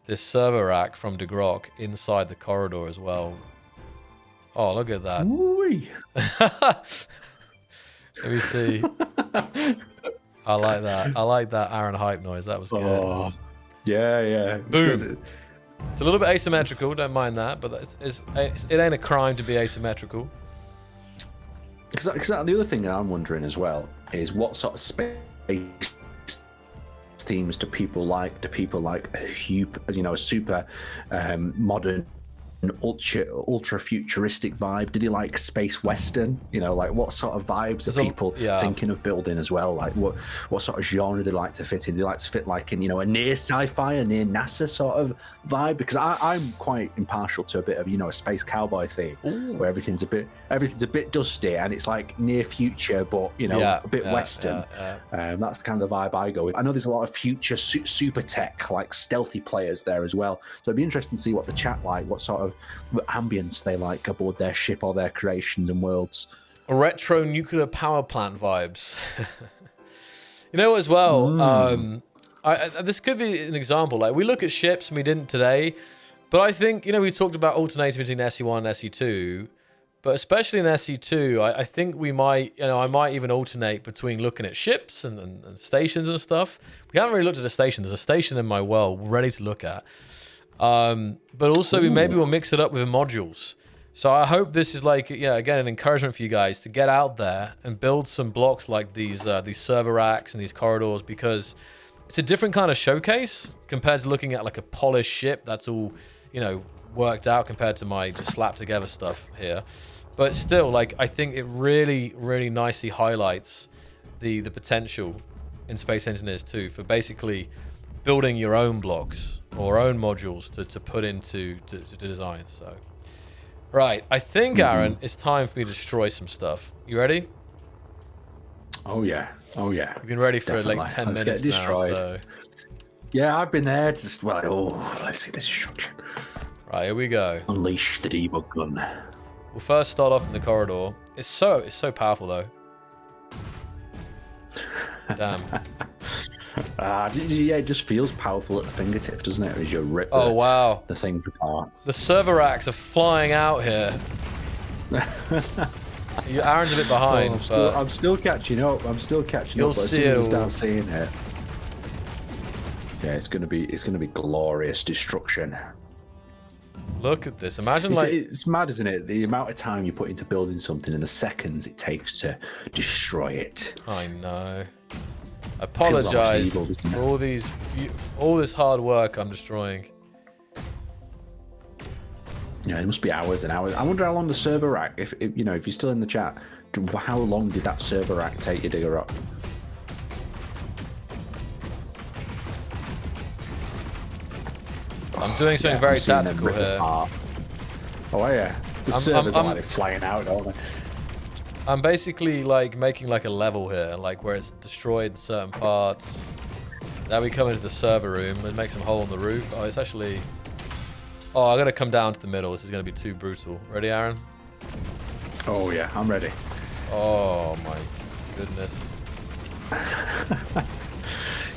this server rack from De Grok inside the corridor as well. Oh, look at that. Let me see. I like that. I like that Aaron hype noise. That was good. Oh, yeah. Boom. It's a little bit asymmetrical. Don't mind that, but it ain't a crime to be asymmetrical. Because the other thing that I'm wondering as well is what sort of space themes do people like? Do people like a super modern, an ultra futuristic vibe? Did he like space western? Like what sort of vibes are people thinking of building as well? Like what sort of genre do they like to fit in? Do they like to fit like in a near sci-fi, a near NASA sort of vibe? Because I'm quite impartial to a bit of a space cowboy theme. Ooh. Where everything's a bit dusty and it's like near future, but a bit western. That's kind of the vibe I go with. I know there's a lot of future super tech, like stealthy players there as well. So it'd be interesting to see what the chat like, what sort of ambience they like aboard their ship or their creations and worlds. Retro nuclear power plant vibes. As well, this could be an example. Like, we look at ships, and we didn't today, but I think, we talked about alternating between SE1 and SE2, but especially in SE2, I think we might, I might even alternate between looking at ships and stations and stuff. We haven't really looked at a station. There's a station in my world ready to look at. But also maybe we'll mix it up with modules. So I hope this is like, again, an encouragement for you guys to get out there and build some blocks like these server racks and these corridors, because it's a different kind of showcase compared to looking at like a polished ship that's all, worked out compared to my just slapped together stuff here. But still, like, I think it really, really nicely highlights the potential in Space Engineers 2 for basically building your own blocks or own modules to put into to design. So, right, I think, Aaron, it's time for me to destroy some stuff. You ready? Oh yeah. You've been ready for definitely. like 10 Let's minutes get destroyed. now. So. Yeah, I've been there. Let's see the destruction. Right, here we go. Unleash the debug gun. We'll first start off in the corridor. It's so powerful though. Damn. It just feels powerful at the fingertip, doesn't it? As you rip the things apart. The server racks are flying out here. Aaron's a bit behind. I'm still catching up. But as soon as I start seeing it, it's gonna be glorious destruction. Look at this. Imagine it's mad, isn't it? The amount of time you put into building something and the seconds it takes to destroy it. I know. I apologize for all this hard work I'm destroying. Yeah, it must be hours and hours. I wonder how long the server rack, if you're still in the chat, how long did that server rack take you to dig up? I'm doing something very tactical here. Oh yeah, the servers are like flying out, aren't they? I'm basically like making like a level here, like where it's destroyed certain parts. Now we come into the server room and make some hole in the roof. Oh, it's actually... Oh, I gotta come down to the middle. This is gonna be too brutal. Ready, Aaron? Oh yeah, I'm ready. Oh my goodness.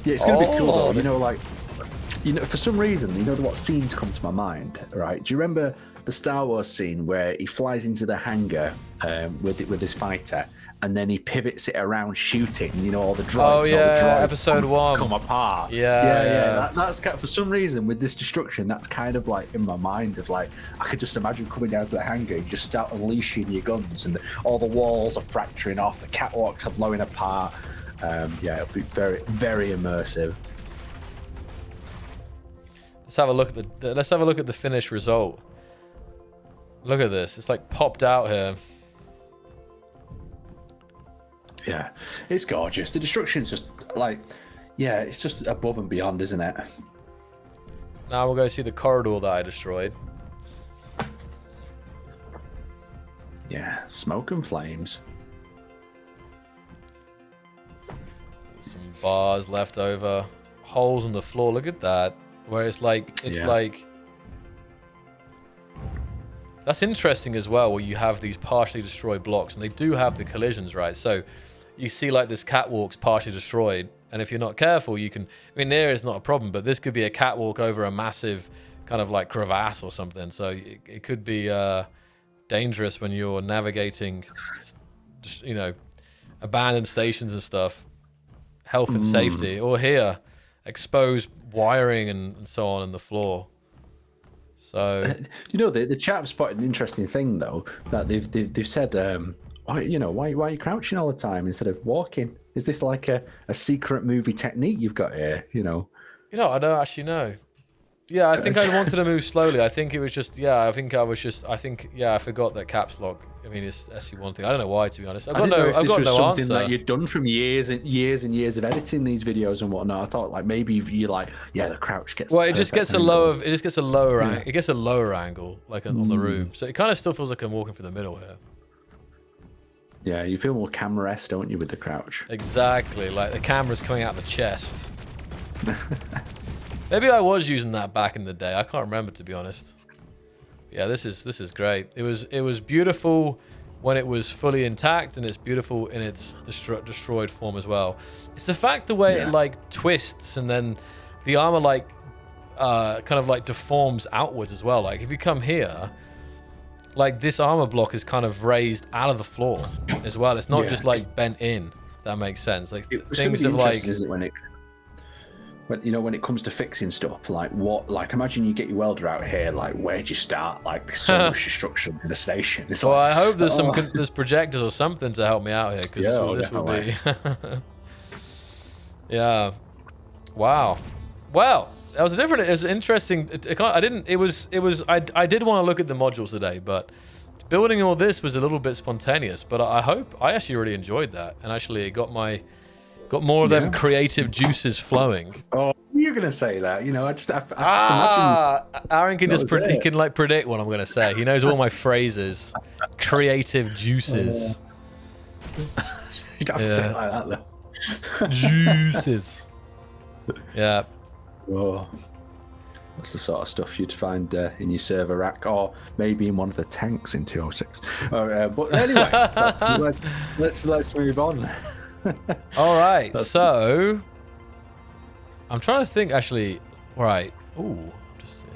Yeah, it's gonna be cool though. You know, like, you know, for some reason, you know what scenes come to my mind, right? Do you remember the Star Wars scene where he flies into the hangar with his fighter, and then he pivots it around shooting? You know, all the droids. Oh yeah, all the droids episode 1 come apart. Yeah. That's kind of, for some reason with this destruction, that's kind of like in my mind of like, I could just imagine coming down to the hangar, you just start unleashing your guns, and all the walls are fracturing off, the catwalks are blowing apart. Yeah, it'll be very, very immersive. Let's have a look at the finished result. Look at this. It's like popped out here. Yeah, it's gorgeous. The destruction's just like, yeah, it's just above and beyond, isn't it? Now we'll go see the corridor that I destroyed. Yeah, smoke and flames. Some bars left over. Holes in the floor. Look at that. Where it's like, like... That's interesting as well, where you have these partially destroyed blocks, and they do have the collisions, right? So you see like this catwalk's partially destroyed, and if you're not careful, you can... I mean, there is not a problem, but this could be a catwalk over a massive kind of like crevasse or something. So it could be dangerous when you're navigating, you know, abandoned stations and stuff. Health and safety. Or here, exposed wiring and so on in the floor. So you know, the chat have spotted an interesting thing though, that they've said, why are you crouching all the time instead of walking? Is this like a secret movie technique you've got here? You know, I don't actually know. Yeah, I think I wanted to move slowly. I think it was just, I forgot that caps lock. I mean, it's SC1 thing. I don't know why, to be honest. I've got no something answer. that you'd done from years and years and years of editing these videos and whatnot. I thought like maybe you're like, yeah, the crouch gets. Well, it just gets a lower angle. It gets a lower angle, like on the room. So it kind of still feels like I'm walking through the middle here. Yeah, you feel more camera-esque, don't you, with the crouch? Exactly, like the camera's coming out of the chest. Maybe I was using that back in the day. I can't remember, to be honest. Yeah, this is great. It was beautiful when it was fully intact, and it's beautiful in its destroyed form as well. It's the fact the way it like twists, and then the armor like kind of like deforms outwards as well. Like if you come here, like this armor block is kind of raised out of the floor as well. It's not just like bent in. That makes sense. Like things of like. Is it when it comes to fixing stuff, like imagine you get your welder out here, like where'd you start? Like there's so much destruction in the station. It's well, I hope there's there's projectors or something to help me out here, because this will be. Yeah. Wow. Well, that was different. It was interesting. I did want to look at the modules today, but building all this was a little bit spontaneous. But I actually really enjoyed that, and actually it got more of them creative juices flowing. Oh, you're gonna say that? You know, I just imagine. Aaron can he can like predict what I'm gonna say. He knows all my phrases. Creative juices. You don't have to say it like that though. Juices. Yeah. Oh, that's the sort of stuff you'd find in your server rack, or maybe in one of the tanks in 206. But anyway, let's move on. All right, so I'm trying to think actually. All right. Ooh, I'm just saying.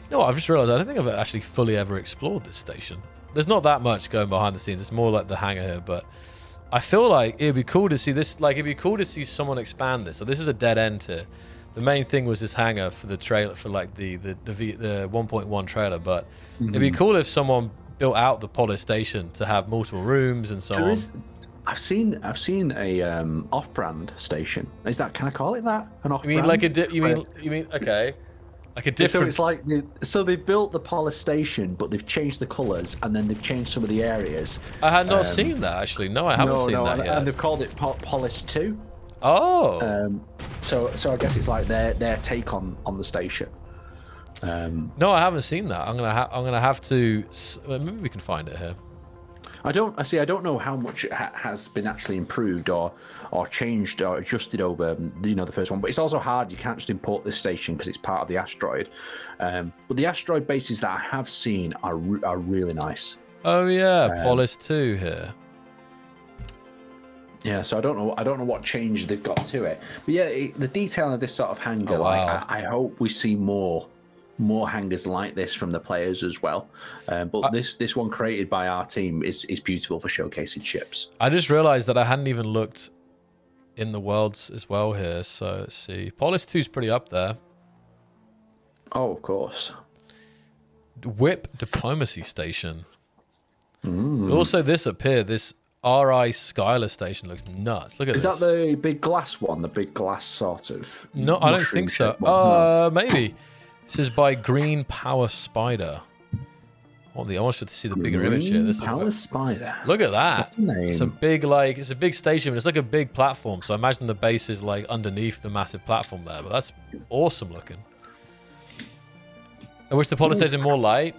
You know what? I've just realized I don't think I've actually fully ever explored this station. There's not that much going behind the scenes. It's more like the hangar here, but I feel like it'd be cool to see this. Like it'd be cool to see someone expand this. So this is a dead end here. The main thing was this hangar for the trailer, for like the 1.1 trailer, but it'd be cool if someone built out the polished station to have multiple rooms and so on. I've seen a off-brand station. Is that, can I call it that? An off-brand? You mean like you mean okay, like a different. So it's like they built the polished station, but they've changed the colours and then they've changed some of the areas. I had not seen that actually. No, I haven't seen that yet. And they've called it Polished 2. Oh. So I guess it's like their take on the station. No, I haven't seen that. I'm gonna have to. Maybe we can find it here. I don't know how much has been actually improved or changed or adjusted over the first one, but it's also hard. You can't just import this station because it's part of the asteroid. But the asteroid bases that I have seen are really nice. Oh yeah, Polis 2 here. Yeah, so I don't know what change they've got to it, but yeah, the detail of this sort of hangar, wow. I hope we see more hangars like this from the players as well. But this one created by our team is beautiful for showcasing ships. I just realized that I hadn't even looked in the worlds as well here. So let's see. Polis 2 is pretty up there. Oh, of course. Whip Diplomacy Station. But also this up here, this RI Skylar Station looks nuts. Look at this. Is that the big glass one? The big glass sort of? No, I don't think so. No. Maybe. This is by Green Power Spider. I want you to see the bigger image here. This Power Spider. Look at that. That's the name. It's a big station. It's like a big platform. So I imagine the base is like underneath the massive platform there. But that's awesome looking. I wish the Polis station more light.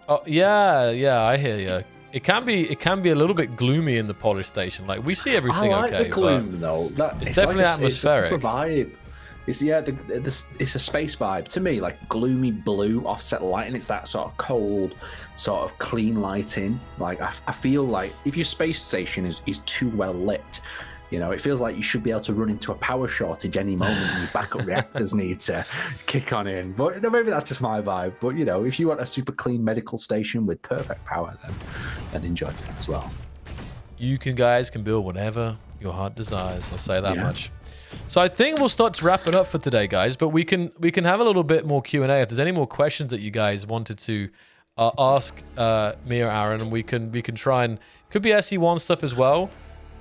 Oh yeah, I hear you. It can be a little bit gloomy in the Polis station. Like we see everything I like okay, the gloom though. It's definitely like atmospheric. It's a vibe. It's a space vibe to me, like gloomy blue offset lighting. It's that sort of cold, sort of clean lighting. Like I feel like if your space station is too well lit, it feels like you should be able to run into a power shortage any moment and your backup reactors need to kick on in. But maybe that's just my vibe. But if you want a super clean medical station with perfect power, then enjoy it as well. You guys can build whatever your heart desires. I'll say that much. So I think we'll start to wrap it up for today, guys. But we can have a little bit more Q&A if there's any more questions that you guys wanted to ask me or Aaron, and we can try and could be SE1 stuff as well.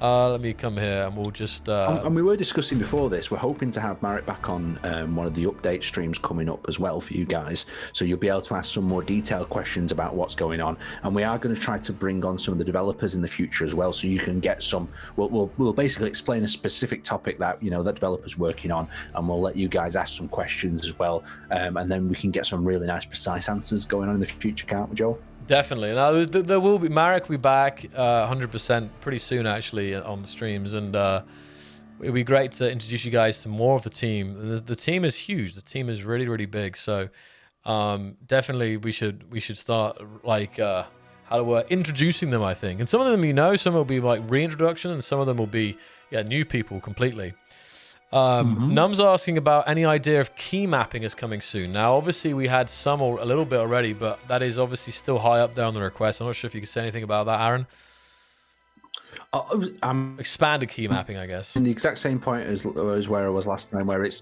Let me come here and we'll just... And we were discussing before this, we're hoping to have Marek back on one of the update streams coming up as well for you guys. So you'll be able to ask some more detailed questions about what's going on. And we are going to try to bring on some of the developers in the future as well. So you can get some... We'll basically explain a specific topic that, that developer's working on. And we'll let you guys ask some questions as well. And then we can get some really nice, precise answers going on in the future, can't we, Joel? Definitely. Now, there will be... Marek will be back 100% pretty soon, actually, on the streams. And it'll be great to introduce you guys to more of the team. The team is huge. The team is really, really big. So definitely we should start, introducing them, I think. And some of them some will be like reintroduction, and some of them will be new people completely. Num's asking about any idea of key mapping is coming soon. Now, obviously, we had some a little bit already, but that is obviously still high up there on the request. I'm not sure if you could say anything about that, Aaron. Expanded key mapping, I guess. In the exact same point as where I was last time, where it's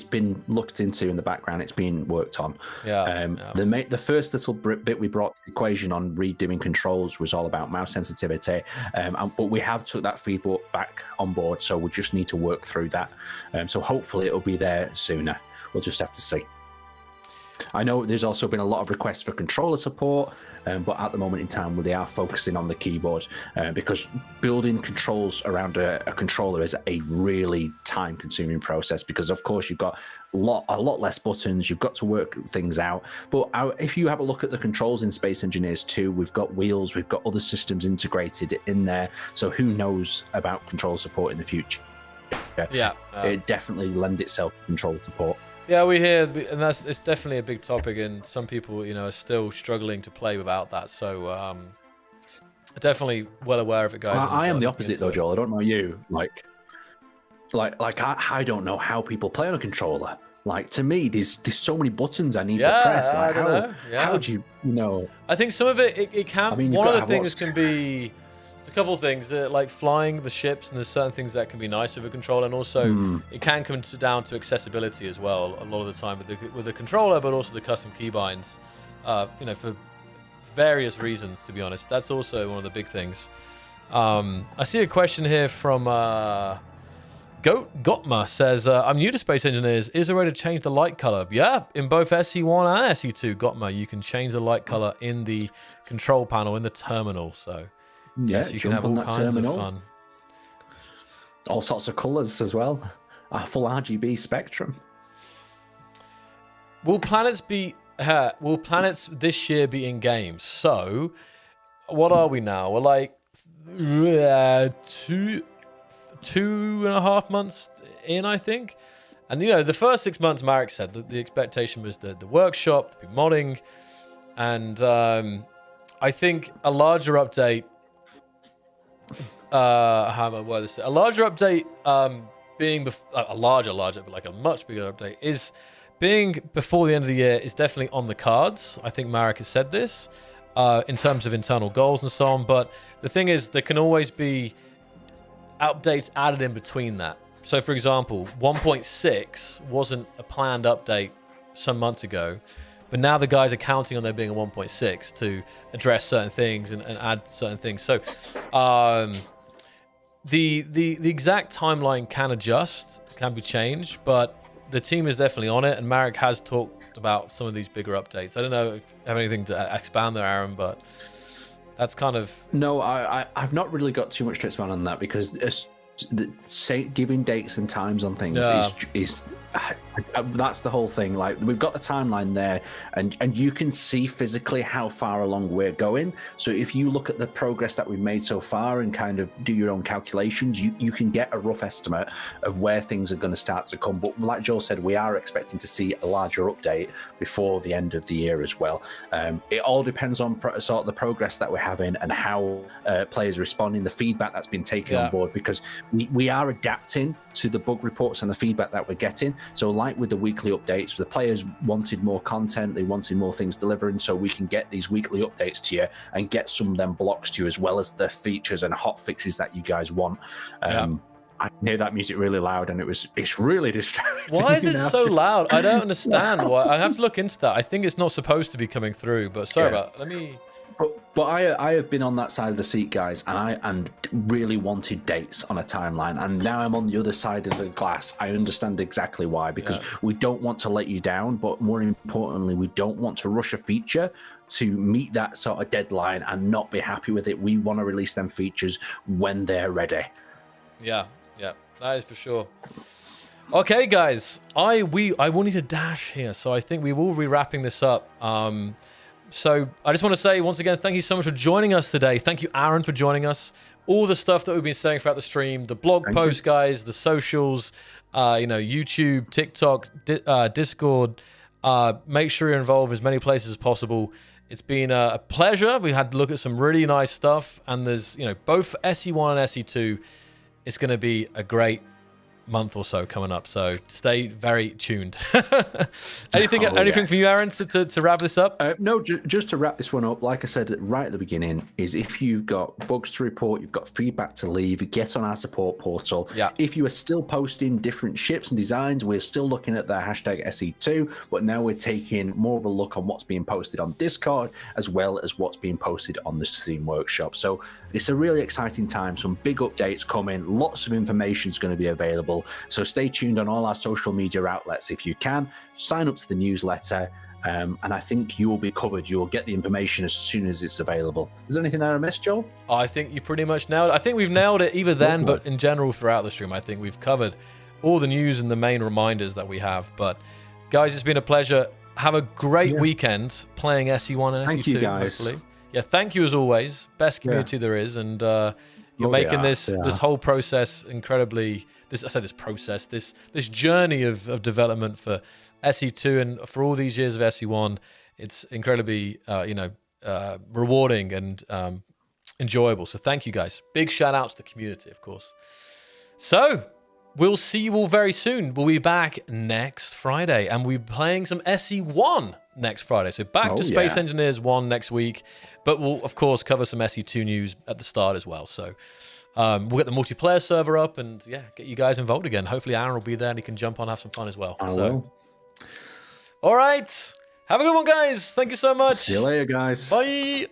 been looked into in the background, it's been worked on. The first little bit we brought to the equation on redoing controls was all about mouse sensitivity, but we have took that feedback back on board, so we just need to work through that. So hopefully it'll be there sooner. We'll just have to see. I know there's also been a lot of requests for controller support, but at the moment in time, they are focusing on the keyboard because building controls around a controller is a really time-consuming process because, of course, you've got a lot less buttons. You've got to work things out. But if you have a look at the controls in Space Engineers 2, we've got wheels, we've got other systems integrated in there. So who knows about control support in the future? It definitely lends itself to control support. Yeah, we hear, and it's definitely a big topic, and some people, are still struggling to play without that. So, definitely well aware of it, guys. I am the opposite, though, Joel. I don't know you. I don't know how people play on a controller. Like, to me, there's so many buttons I need to press. Like, how do you know? I think some of it can. I mean, one of the things can be. There's a couple of things like flying the ships, and there's certain things that can be nice with a controller, and also it can come down to accessibility as well a lot of the time with the controller, but also the custom keybinds, for various reasons, to be honest. That's also one of the big things. I see a question here from Gotma says, I'm new to Space Engineers. Is there a way to change the light color? Yeah, in both SE1 and SE2, Gotma, you can change the light color in the control panel, in the terminal, so... Yes, you can have all kinds of fun. All sorts of colours as well. A full RGB spectrum. Will planets this year be in games? So what are we now? We're like 2.5 months in, I think. And, the first 6 months, Marek said that the expectation was the workshop, the modding, and I think a larger update, being a larger, but like a much bigger update, is being before the end of the year is definitely on the cards. I think Marek has said this in terms of internal goals and so on. But the thing is, there can always be updates added in between that. So, for example, 1.6 wasn't a planned update some months ago, but now the guys are counting on there being a 1.6 to address certain things and add certain things. So, the exact timeline can adjust, can be changed, but the team is definitely on it, and Marek has talked about some of these bigger updates. I don't know if you have anything to expand there, Aaron, but that's kind of... No, I've not really got too much to expand on that, because giving dates and times on things is that's the whole thing. Like, we've got the timeline there, and you can see physically how far along we're going. So if you look at the progress that we've made so far and kind of do your own calculations, you can get a rough estimate of where things are going to start to come. But like Joel said, we are expecting to see a larger update before the end of the year as well. It all depends on sort of the progress that we're having and how players are responding, the feedback that's been taken on board, because we are adapting to the bug reports and the feedback that we're getting. So like with the weekly updates, the players wanted more content, they wanted more things delivering, so we can get these weekly updates to you and get some of them blocks to you, as well as the features and hot fixes that you guys want. I hear that music really loud, and it's really distracting. Why is it so loud? I don't understand why. I have to look into that. I think it's not supposed to be coming through, but sorry about it. Let me... But I have been on that side of the seat, guys, and really wanted dates on a timeline, and now I'm on the other side of the glass. I understand exactly why, because we don't want to let you down, but more importantly, we don't want to rush a feature to meet that sort of deadline and not be happy with it. We want to release them features when they're ready. Yeah, that is for sure. Okay, guys, I will need to dash here, so I think we will be wrapping this up. So I just want to say once again, thank you so much for joining us today. Thank you, Aaron, for joining us. All the stuff that we've been saying throughout the stream, the blog posts, guys, the socials, YouTube, TikTok, Discord. Make sure you're involved in as many places as possible. It's been a pleasure. We had to look at some really nice stuff, and there's, both for SE1 and SE2, it's going to be a great month or so coming up, so stay very tuned. Anything from you, Aaron, to wrap this up? No, just to wrap this one up, like I said right at the beginning, is if you've got bugs to report, you've got feedback to leave, get on our support portal. If you are still posting different ships and designs, we're still looking at the hashtag SE2, but now we're taking more of a look on what's being posted on Discord, as well as what's being posted on the Steam Workshop. So it's a really exciting time, some big updates coming, lots of information is going to be available. So stay tuned on all our social media outlets if you can. Sign up to the newsletter, and I think you will be covered. You will get the information as soon as it's available. Is there anything that I missed, Joel? I think you pretty much nailed it. I think we've nailed it either then, but in general throughout the stream, I think we've covered all the news and the main reminders that we have. But guys, it's been a pleasure. Have a great weekend playing SE1 and SE2. Thank you, guys. Hopefully. Yeah, thank you as always. Best community there is, and you're making this whole process incredibly. This journey of development for SE2 and for all these years of SE1, it's incredibly rewarding and enjoyable. So thank you, guys. Big shout out to the community, of course. So we'll see you all very soon. We'll be back next Friday, and we'll be playing some SE1 next Friday. So back to Space Engineers 1 next week, but we'll of course cover some SE2 news at the start as well. So we'll get the multiplayer server up and get you guys involved again. Hopefully Aaron will be there and he can jump on, have some fun as well. I will. All right. Have a good one, guys. Thank you so much. See you later, guys. Bye.